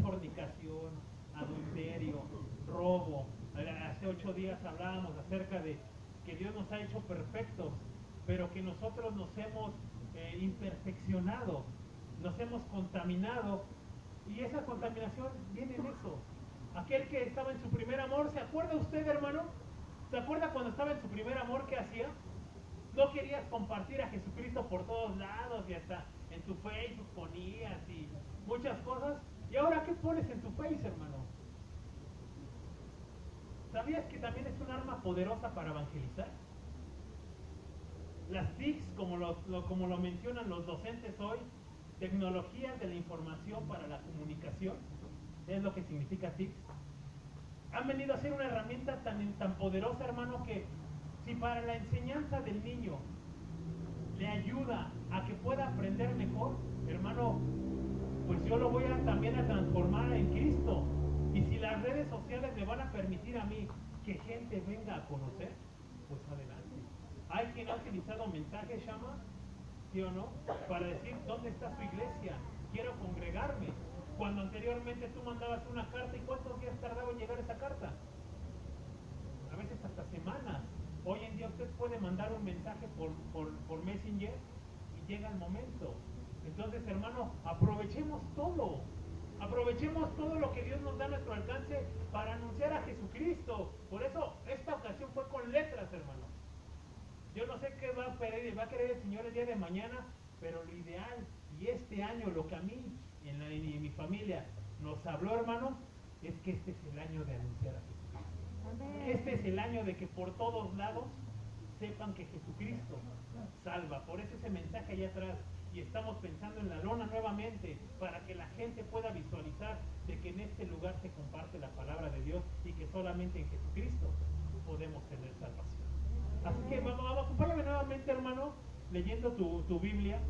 fornicación, adulterio, robo. Hace 8 días hablábamos acerca de que Dios nos ha hecho perfectos, pero que nosotros nos hemos imperfeccionado, nos hemos contaminado, y esa contaminación viene en eso. Aquel que estaba en su primer amor, ¿se acuerda usted, hermano? ¿Se acuerda cuando estaba en su primer amor, qué hacía? No querías compartir a Jesucristo por todos lados, y hasta en tu Facebook ponías y muchas cosas. ¿Y ahora qué pones en tu Face, hermano? ¿Sabías que también es un arma poderosa para evangelizar? Las TICs, como lo mencionan los docentes hoy, tecnologías de la información para la comunicación, es lo que significa TICs, han venido a ser una herramienta tan poderosa, hermano, que si para la enseñanza del niño le ayuda a que pueda aprender mejor, hermano, pues yo lo voy también a transformar en Cristo. Y si las redes sociales me van a permitir a mí que gente venga a conocer, pues adelante. Hay quien ha utilizado mensajes, Shama, ¿sí o no?, para decir, ¿dónde está su iglesia? Quiero congregarme. Cuando anteriormente tú mandabas una carta, ¿y cuántos días tardaba en llegar esa carta? A veces hasta semanas. Hoy en día usted puede mandar un mensaje por Messenger y llega el momento. Entonces, hermano, aprovechemos todo. Aprovechemos todo lo que Dios nos da a nuestro alcance para anunciar a Jesucristo. Por eso, esta ocasión fue con letras, hermano. Yo no sé qué va a querer el Señor el día de mañana, pero lo ideal, y este año, lo que a mí y mi familia nos habló, hermano, es que este es el año de anunciar a Jesucristo. Este es el año de que por todos lados sepan que Jesucristo salva. Por eso ese mensaje allá atrás. Y estamos pensando en la lona nuevamente, para que la gente pueda visualizar de que en este lugar se comparte la palabra de Dios y que solamente en Jesucristo podemos tener salvación. Así que vamos, acompáñame nuevamente, hermano, leyendo tu Biblia.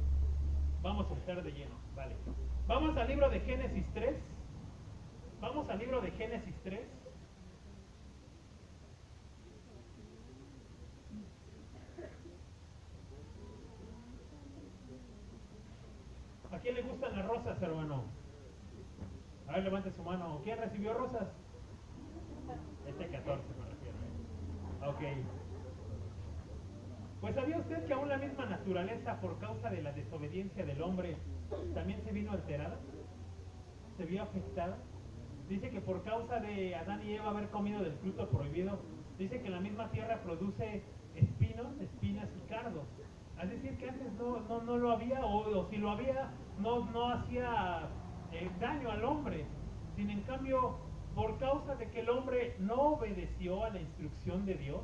Vamos a estar de lleno, vale. Vamos al libro de Génesis 3. Vamos al libro de Génesis 3. ¿A quién le gustan las rosas, hermano? A ver, levante su mano. ¿Quién recibió rosas? 14 me refiero. Ok. Pues ¿sabía usted que aún la misma naturaleza, por causa de la desobediencia del hombre, también se vino alterada? ¿Se vio afectada? Dice que por causa de Adán y Eva haber comido del fruto prohibido, dice que la misma tierra produce espinos, espinas y cardos. Es decir, que antes no lo había, o si lo había, no hacía daño al hombre. Sin en cambio, por causa de que el hombre no obedeció a la instrucción de Dios,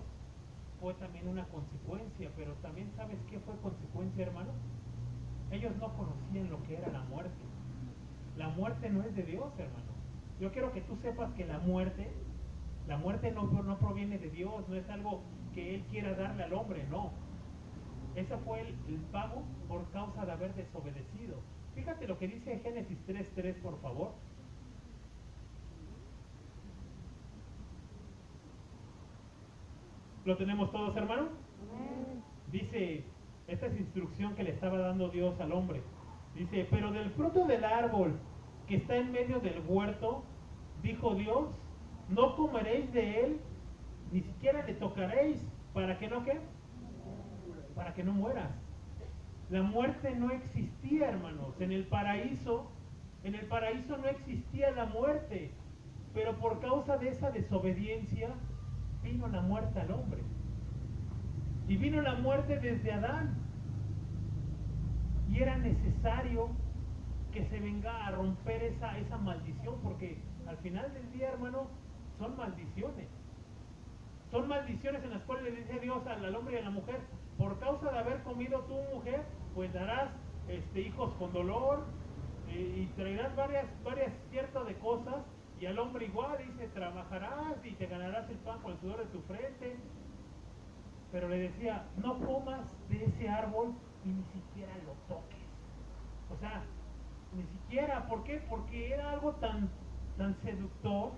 fue también una consecuencia. Pero también, ¿sabes qué fue consecuencia, hermano? Ellos no conocían lo que era la muerte. La muerte no es de Dios, hermano. Yo quiero que tú sepas que la muerte no proviene de Dios, no es algo que Él quiera darle al hombre, no. Ese fue el pago por causa de haber desobedecido. Fíjate lo que dice Génesis 3:3, por favor. ¿Lo tenemos todos, hermano? Dice, esta es instrucción que le estaba dando Dios al hombre. Dice, pero del fruto del árbol que está en medio del huerto, dijo Dios, no comeréis de él, ni siquiera le tocaréis, ¿para que no qué? Para que no mueras. La muerte no existía, hermanos. En el paraíso no existía la muerte, pero por causa de esa desobediencia vino la muerte al hombre. Y vino la muerte desde Adán. Y era necesario que se venga a romper esa maldición, porque al final del día, hermano, son maldiciones. Son maldiciones en las cuales le dice Dios al hombre y a la mujer, por causa de haber comido tu mujer, pues darás hijos con dolor, y traerás varias ciertas de cosas, y al hombre igual dice, trabajarás y te ganarás el pan con el sudor de tu frente. Pero le decía, no comas de ese árbol y ni siquiera lo toques. O sea, ni siquiera, ¿por qué? Porque era algo tan seductor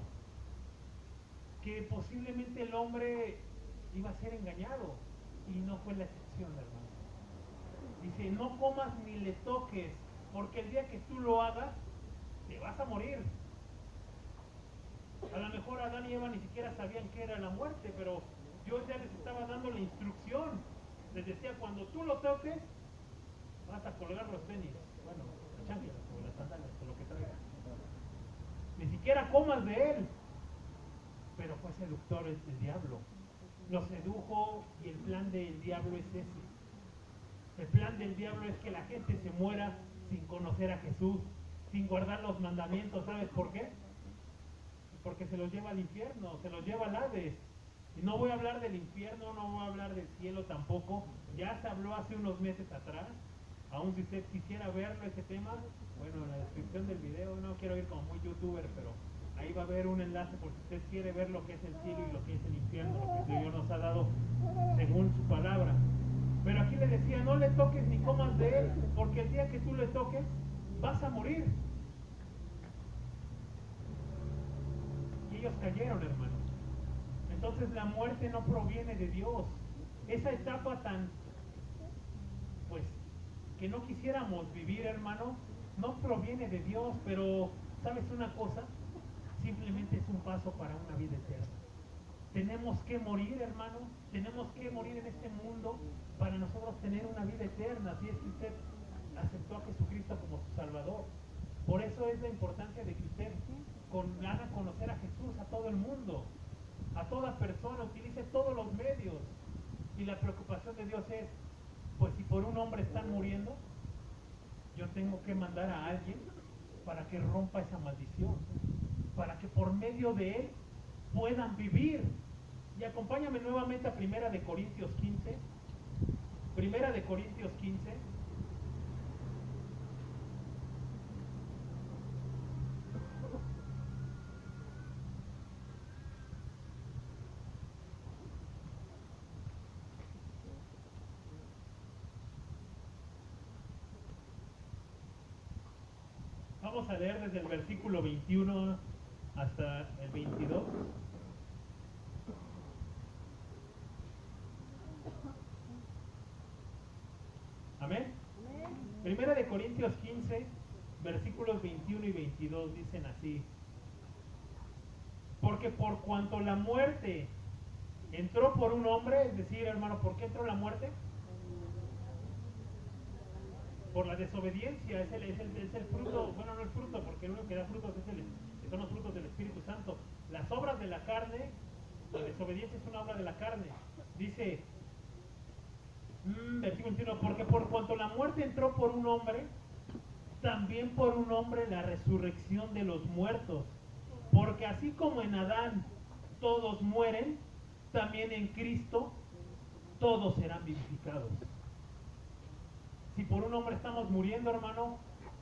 que posiblemente el hombre iba a ser engañado, y no fue la excepción, hermano. Dice, no comas ni le toques, porque el día que tú lo hagas, te vas a morir. A lo mejor Adán y Eva ni siquiera sabían qué era la muerte, pero Dios ya les estaba dando la instrucción. Les decía, cuando tú lo toques, vas a colgar los tenis, bueno, las chanclas o las sandalias o lo que traigas. Ni siquiera comas de él. Pero fue seductor el diablo. Lo sedujo, y el plan del diablo es ese. El plan del diablo es que la gente se muera sin conocer a Jesús, sin guardar los mandamientos. ¿Sabes por qué? Porque se los lleva al infierno, se los lleva al Hades. Y no voy a hablar del infierno, no voy a hablar del cielo tampoco. Ya se habló hace unos meses atrás. Aún si usted quisiera verlo, ese tema, bueno, en la descripción del video, no quiero ir como muy youtuber, pero ahí va a haber un enlace por si usted quiere ver lo que es el cielo y lo que es el infierno, lo que el Señor nos ha dado según su palabra. Pero aquí le decía, no le toques ni comas de él, porque el día que tú le toques, vas a morir. Y ellos cayeron, hermano. Entonces la muerte no proviene de Dios. Esa etapa pues, que no quisiéramos vivir, hermano, no proviene de Dios, pero ¿sabes una cosa? Simplemente es un paso para una vida eterna. Tenemos que morir, hermano, tenemos que morir en este mundo para nosotros tener una vida eterna, si es que usted aceptó a Jesucristo como su Salvador. Por eso es la importancia de que usted haga conocer a Jesús a todo el mundo, a toda persona, utilice todos los medios. Y la preocupación de Dios es, pues si por un hombre están muriendo, yo tengo que mandar a alguien para que rompa esa maldición, para que por medio de él puedan vivir. Y acompáñame nuevamente a Primera de Corintios 15. Primera de Corintios 15. Vamos a leer desde el versículo 21 hasta el 22. Amén. Primera de Corintios 15, versículos 21 y 22 dicen así: porque por cuanto la muerte entró por un hombre, es decir, hermano, ¿por qué entró la muerte? Por la desobediencia. Es el fruto, bueno, no el fruto, porque el único que da frutos son los frutos del Espíritu Santo. Las obras de la carne, la desobediencia es una obra de la carne. Dice, Versículo 21, porque por cuanto la muerte entró por un hombre, también por un hombre la resurrección de los muertos. Porque así como en Adán todos mueren, también en Cristo todos serán vivificados. Si por un hombre estamos muriendo, hermano,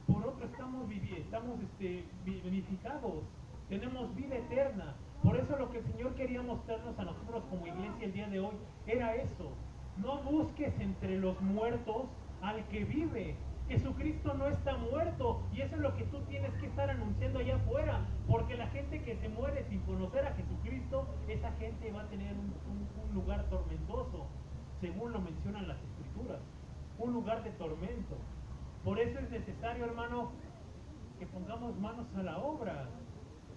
por otro estamos vivificados. Tenemos vida eterna. Por eso lo que el Señor quería mostrarnos a nosotros como iglesia el día de hoy era eso. No busques entre los muertos al que vive. Jesucristo no está muerto, y eso es lo que tú tienes que estar anunciando allá afuera, porque la gente que se muere sin conocer a Jesucristo, esa gente va a tener un lugar tormentoso, según lo mencionan las Escrituras, un lugar de tormento. Por eso es necesario, hermano, que pongamos manos a la obra,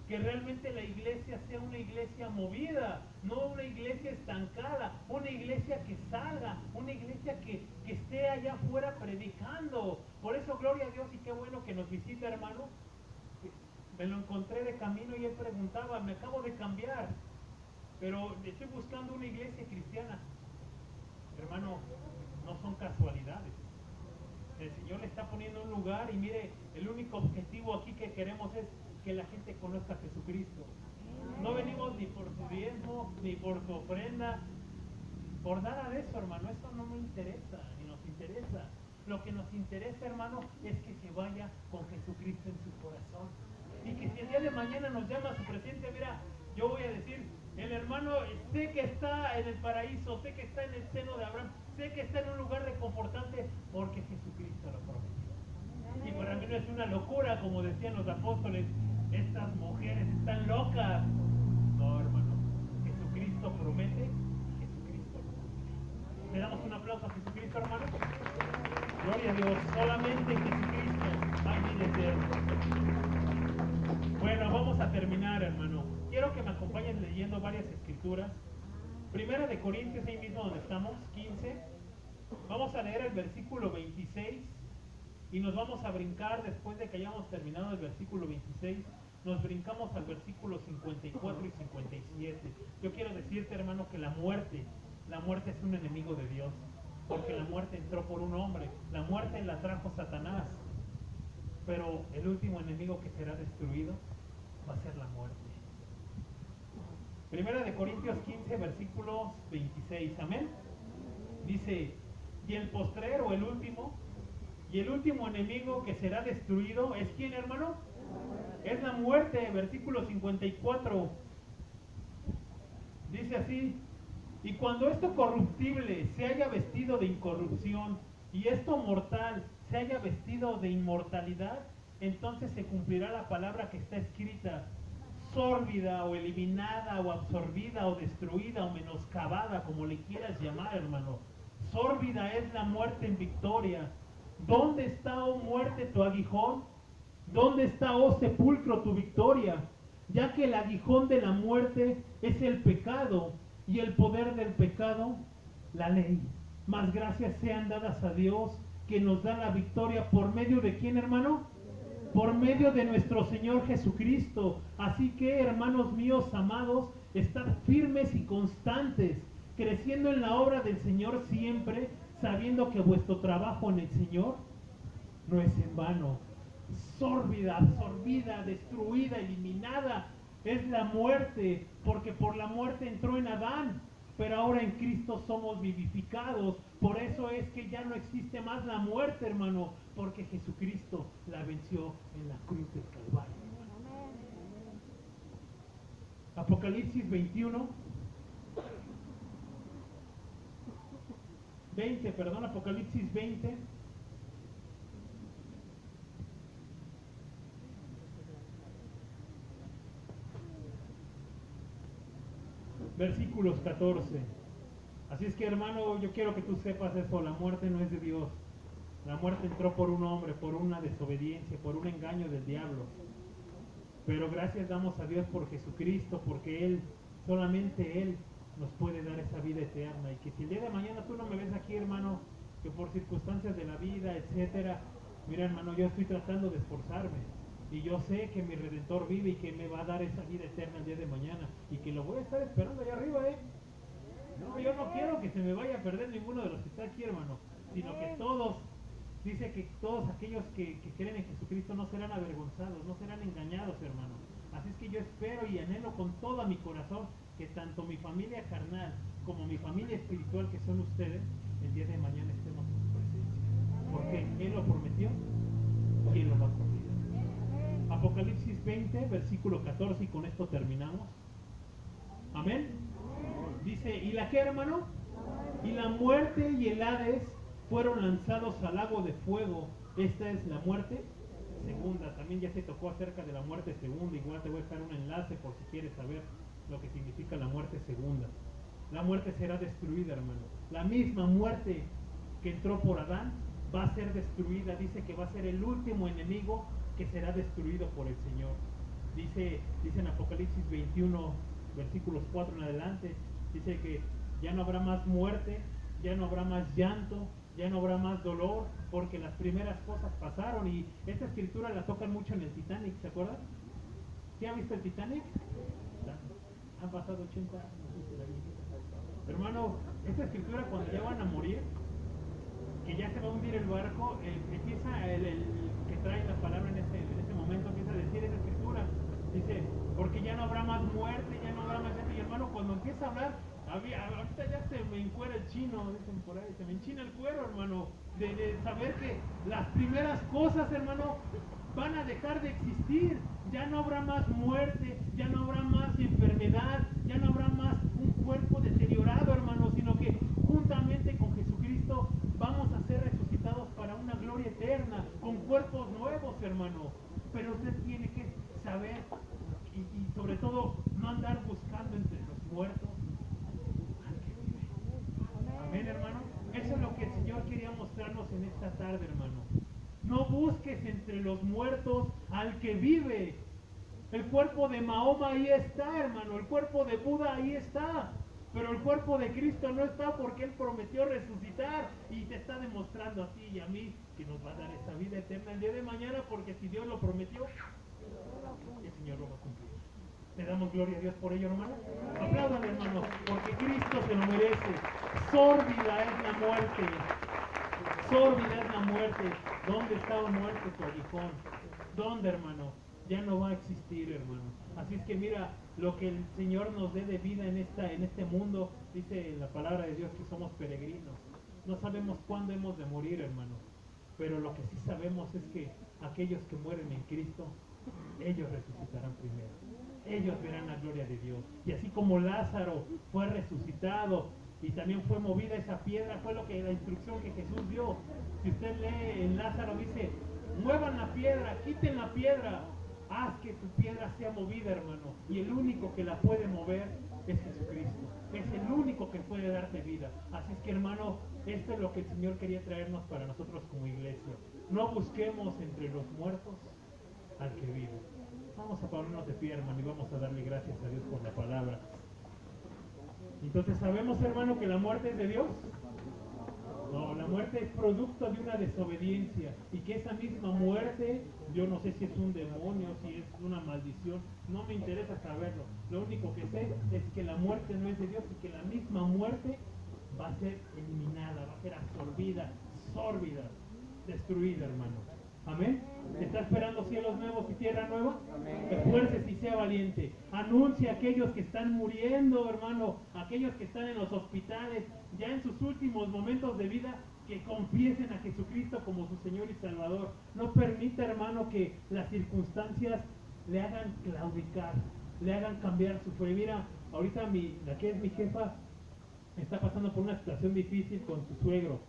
que realmente la iglesia sea una iglesia movida, no una iglesia estancada, una iglesia que salga, una iglesia que esté allá afuera predicando. Por eso, gloria a Dios, y qué bueno que nos visita, hermano. Me lo encontré de camino y él preguntaba, me acabo de cambiar, pero estoy buscando una iglesia cristiana. Hermano, no son casualidades. El Señor le está poniendo un lugar, y mire, el único objetivo aquí que queremos es que la gente conozca a Jesucristo. No venimos ni por su diezmo, ni por su ofrenda, por nada de eso, hermano. Eso no me interesa, ni nos interesa. Lo que nos interesa, hermano, es que se vaya con Jesucristo en su corazón. Y que si el día de mañana nos llama a su presencia, mira, yo voy a decir, el hermano sé que está en el paraíso, sé que está en el seno de Abraham, sé que está en un lugar reconfortante, porque Jesucristo lo prometió. Y para mí no es una locura, como decían los apóstoles, estas mujeres están locas. No, hermano, Jesucristo promete, Jesucristo cumple. ¿Le damos un aplauso a Jesucristo, hermano? Gloria a Dios, solamente en Jesucristo hay vida eterna. Bueno, vamos a terminar, hermano. Quiero que me acompañes leyendo varias escrituras. Primera de Corintios, ahí mismo donde estamos, 15. Vamos a leer el versículo 26 y nos vamos a brincar después de que hayamos terminado el versículo 26. Nos brincamos al versículo 54 y 57. Yo quiero decirte, hermano, que la muerte es un enemigo de Dios, porque la muerte entró por un hombre. La muerte la trajo Satanás, pero el último enemigo que será destruido va a ser la muerte. Primera de Corintios 15, versículos 26. Amén. Dice, y el postrero, el último enemigo que será destruido, ¿es quién, hermano? Es la muerte. Versículo 54. Dice así, y cuando esto corruptible se haya vestido de incorrupción, y esto mortal se haya vestido de inmortalidad, entonces se cumplirá la palabra que está escrita, sórbida o eliminada o absorbida o destruida o menoscabada, como le quieras llamar, hermano. Sórbida es la muerte en victoria. ¿Dónde está, oh muerte, tu aguijón? ¿Dónde está, oh sepulcro, tu victoria? Ya que el aguijón de la muerte es el pecado, y el poder del pecado, la ley. Mas gracias sean dadas a Dios, que nos da la victoria por medio de ¿quién, hermano? Por medio de nuestro Señor Jesucristo. Así que, hermanos míos amados, estad firmes y constantes, creciendo en la obra del Señor siempre, sabiendo que vuestro trabajo en el Señor no es en vano. Sórbida, absorbida, destruida, eliminada es la muerte, porque por la muerte entró en Adán, pero ahora en Cristo somos vivificados. Por eso es que ya no existe más la muerte, hermano, porque Jesucristo la venció en la cruz del Calvario. Apocalipsis 21, Apocalipsis 20. Versículos 14. Así es que, hermano, yo quiero que tú sepas eso, la muerte no es de Dios. La muerte entró por un hombre, por una desobediencia, por un engaño del diablo. Pero gracias damos a Dios por Jesucristo, porque Él, solamente Él nos puede dar esa vida eterna. Y que si el día de mañana tú no me ves aquí, hermano, que por circunstancias de la vida, etcétera, mira, hermano, yo estoy tratando de esforzarme. Y yo sé que mi Redentor vive y que me va a dar esa vida eterna el día de mañana. Y que lo voy a estar esperando allá arriba, No, yo no quiero que se me vaya a perder ninguno de los que está aquí, hermano, sino que todos, dice que todos aquellos que creen en Jesucristo no serán avergonzados, no serán engañados, hermano. Así es que yo espero y anhelo con todo mi corazón que tanto mi familia carnal como mi familia espiritual, que son ustedes, el día de mañana estemos en su presencia. Porque Él lo prometió y Él lo va a cumplir. Apocalipsis 20, versículo 14, y con esto terminamos. Amén. Dice, ¿y la qué, hermano? Y la muerte y el Hades fueron lanzados al lago de fuego. Esta es la muerte segunda. También ya se tocó acerca de la muerte segunda. Igual te voy a dejar un enlace por si quieres saber lo que significa la muerte segunda. La muerte será destruida, hermano. La misma muerte que entró por Adán va a ser destruida. Dice que va a ser el último enemigo que será destruido por el Señor. Dice en Apocalipsis 21, versículos 4 en adelante, dice que ya no habrá más muerte, ya no habrá más llanto, ya no habrá más dolor, porque las primeras cosas pasaron. Y esta escritura la tocan mucho en el Titanic, ¿se acuerdan? ¿Sí han visto el Titanic? Han pasado 80 años. Hermano, esta escritura cuando ya van a morir, que ya se va a hundir el barco, empieza el que trae la palabra en ese momento, empieza a decir esa escritura, dice, porque ya no habrá más muerte, ya no habrá más gente. Y hermano, cuando empieza a hablar, ahorita ya se me encuera el chino, dicen por ahí, se me enchina el cuero, hermano, de saber que las primeras cosas, hermano, van a dejar de existir. Ya no habrá más muerte, ya no habrá más enfermedad, ya no habrá más un cuerpo deteriorado, hermano, sino que juntamente con Jesucristo vamos a ser resucitados para una gloria eterna, con cuerpos nuevos, hermano. Pero usted tiene que saber y sobre todo no andar buscando entre los muertos al que vive. Amén, hermano. Eso es lo que el Señor quería mostrarnos en esta tarde, hermano. No busques entre los muertos al que vive. El cuerpo de Mahoma ahí está, hermano. El cuerpo de Buda ahí está. Pero el cuerpo de Cristo no está, porque Él prometió resucitar y te está demostrando a ti y a mí que nos va a dar esa vida eterna el día de mañana, porque si Dios lo prometió, el Señor lo va a cumplir. ¿Le damos gloria a Dios por ello, hermano? Aplaudan, hermano, porque Cristo se lo merece. Sórbida es la muerte. Sórbida es la muerte. ¿Dónde está la muerte, tu aguijón? ¿Dónde, hermano? Ya no va a existir, hermano. Así es que mira, lo que el Señor nos dé de vida en este mundo, dice la palabra de Dios que somos peregrinos. No sabemos cuándo hemos de morir, hermano. Pero lo que sí sabemos es que aquellos que mueren en Cristo, ellos resucitarán primero. Ellos verán la gloria de Dios. Y así como Lázaro fue resucitado y también fue movida esa piedra, fue lo que la instrucción que Jesús dio. Si usted lee en Lázaro, dice, muevan la piedra, quiten la piedra, haz que tu piedra sea movida, hermano. Y el único que la puede mover es Jesucristo. Es el único que puede darte vida. Así es que, hermano, esto es lo que el Señor quería traernos para nosotros como iglesia. No busquemos entre los muertos al que vive. Vamos a ponernos de pie, hermano, y vamos a darle gracias a Dios por la palabra. Entonces, ¿sabemos, hermano, que la muerte es de Dios? No, la muerte es producto de una desobediencia, y que esa misma muerte, yo no sé si es un demonio, si es una maldición, no me interesa saberlo. Lo único que sé es que la muerte no es de Dios y que la misma muerte va a ser eliminada, va a ser absorbida, sórbida, destruida, hermano. Amén. ¿Está esperando cielos nuevos y tierra nueva? Esfuércese y sea valiente. Anuncie a aquellos que están muriendo, hermano, aquellos que están en los hospitales, ya en sus últimos momentos de vida, que confiesen a Jesucristo como su Señor y Salvador. No permita, hermano, que las circunstancias le hagan claudicar, le hagan cambiar su fe. Mira, ahorita la que es mi jefa está pasando por una situación difícil con su suegro,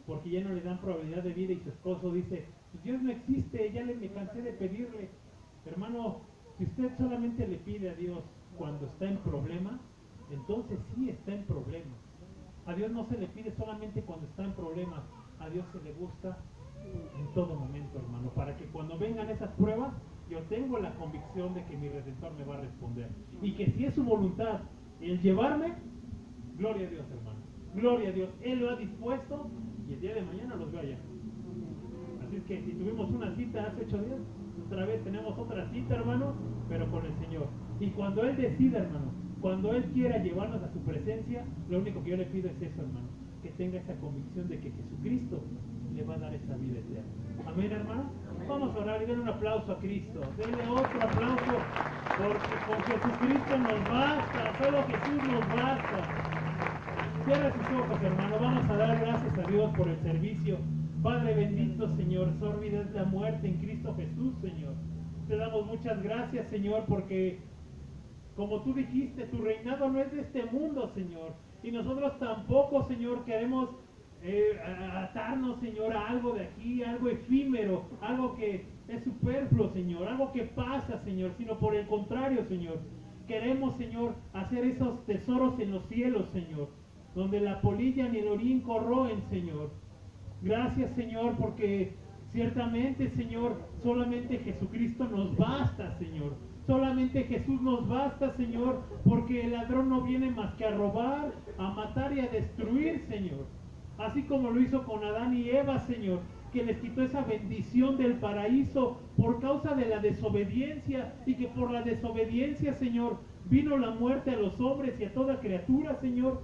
porque ya no le dan probabilidad de vida, y su esposo dice, pues Dios no existe, ya me cansé de pedirle. Hermano, si usted solamente le pide a Dios cuando está en problema, entonces sí está en problemas. A Dios no se le pide solamente cuando está en problemas, a Dios se le busca en todo momento, hermano, para que cuando vengan esas pruebas, yo tengo la convicción de que mi Redentor me va a responder, y que si es su voluntad el llevarme, gloria a Dios, hermano, gloria a Dios, Él lo ha dispuesto, y el día de mañana los veo allá. Así es que si tuvimos una cita hace 8 días, otra vez tenemos otra cita, hermano, pero con el Señor. Y cuando Él decida, hermano, Cuando Él quiera llevarnos a su presencia, lo único que yo le pido es eso, hermano, que tenga esa convicción de que Jesucristo le va a dar esa vida eterna. Amén, hermano. Vamos a orar y denle un aplauso a Cristo. Denle otro aplauso, porque con Jesucristo nos basta. Solo Jesús nos basta. Cierra sus ojos, hermano. Vamos a dar gracias a Dios por el servicio. Padre bendito, Señor, sórbida es la muerte en Cristo Jesús, Señor. Te damos muchas gracias, Señor, porque como tú dijiste, tu reinado no es de este mundo, Señor. Y nosotros tampoco, Señor, queremos atarnos, Señor, a algo de aquí, algo efímero, algo que es superfluo, Señor, algo que pasa, Señor, sino por el contrario, Señor. Queremos, Señor, hacer esos tesoros en los cielos, Señor, donde la polilla ni el orín corroen, Señor. Gracias, Señor, porque ciertamente, Señor, solamente Jesucristo nos basta, Señor. Solamente Jesús nos basta, Señor, porque el ladrón no viene más que a robar, a matar y a destruir, Señor. Así como lo hizo con Adán y Eva, Señor, que les quitó esa bendición del paraíso por causa de la desobediencia, y que por la desobediencia, Señor, vino la muerte a los hombres y a toda criatura, Señor.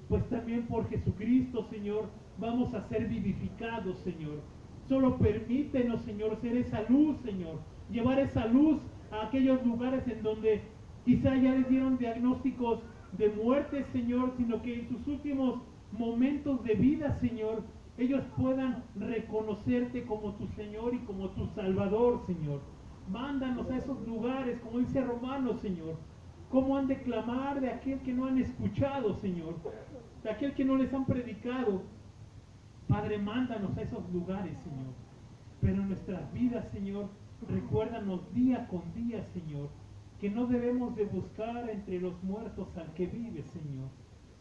Pues también por Jesucristo, Señor, vamos a ser vivificados, Señor. Solo permítenos, Señor, ser esa luz, Señor, llevar esa luz a aquellos lugares en donde quizá ya les dieron diagnósticos de muerte, Señor, sino que en sus últimos momentos de vida, Señor, ellos puedan reconocerte como tu Señor y como tu Salvador, Señor. Mándanos a esos lugares, como dice Romanos, Señor. ¿Cómo han de clamar de aquel que no han escuchado, Señor? De aquel que no les han predicado. Padre, mándanos a esos lugares, Señor. Pero en nuestras vidas, Señor, recuérdanos día con día, Señor, que no debemos de buscar entre los muertos al que vive, Señor.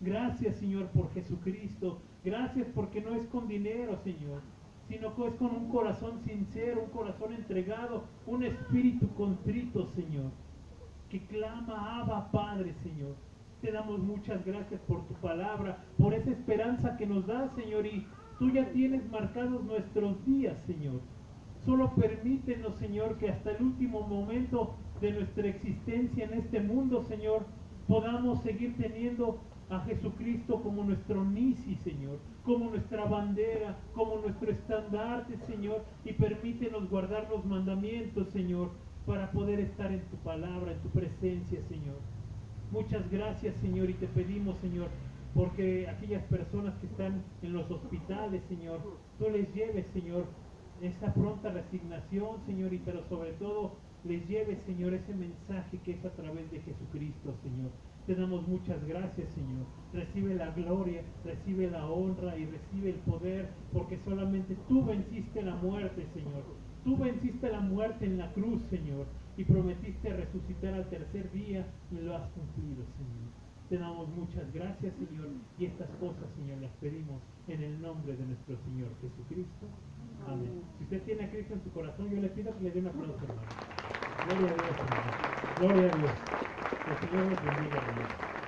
Gracias, Señor, por Jesucristo. Gracias porque no es con dinero, Señor, sino que es con un corazón sincero, un corazón entregado, un espíritu contrito, Señor, que clama, Abba, Padre, Señor. Te damos muchas gracias por tu palabra, por esa esperanza que nos das, Señor, y tú ya tienes marcados nuestros días, Señor. Solo permítenos, Señor, que hasta el último momento de nuestra existencia en este mundo, Señor, podamos seguir teniendo a Jesucristo como nuestro Nisi, Señor, como nuestra bandera, como nuestro estandarte, Señor, y permítenos guardar los mandamientos, Señor, para poder estar en tu palabra, en tu presencia, Señor. Muchas gracias, Señor, y te pedimos, Señor, porque aquellas personas que están en los hospitales, Señor, tú les lleves, Señor, esa pronta resignación, Señor, y pero sobre todo les lleves, Señor, ese mensaje que es a través de Jesucristo, Señor. Te damos muchas gracias, Señor. Recibe la gloria, recibe la honra y recibe el poder, porque solamente tú venciste la muerte, Señor. Tú venciste la muerte en la cruz, Señor, y prometiste resucitar al tercer día, y lo has cumplido, Señor. Te damos muchas gracias, Señor, y estas cosas, Señor, las pedimos en el nombre de nuestro Señor Jesucristo. Amén. Si usted tiene a Cristo en su corazón, yo le pido que le dé un aplauso, hermano. Gloria a Dios, hermano. Gloria a Dios. Que el Señor nos bendiga, hermano.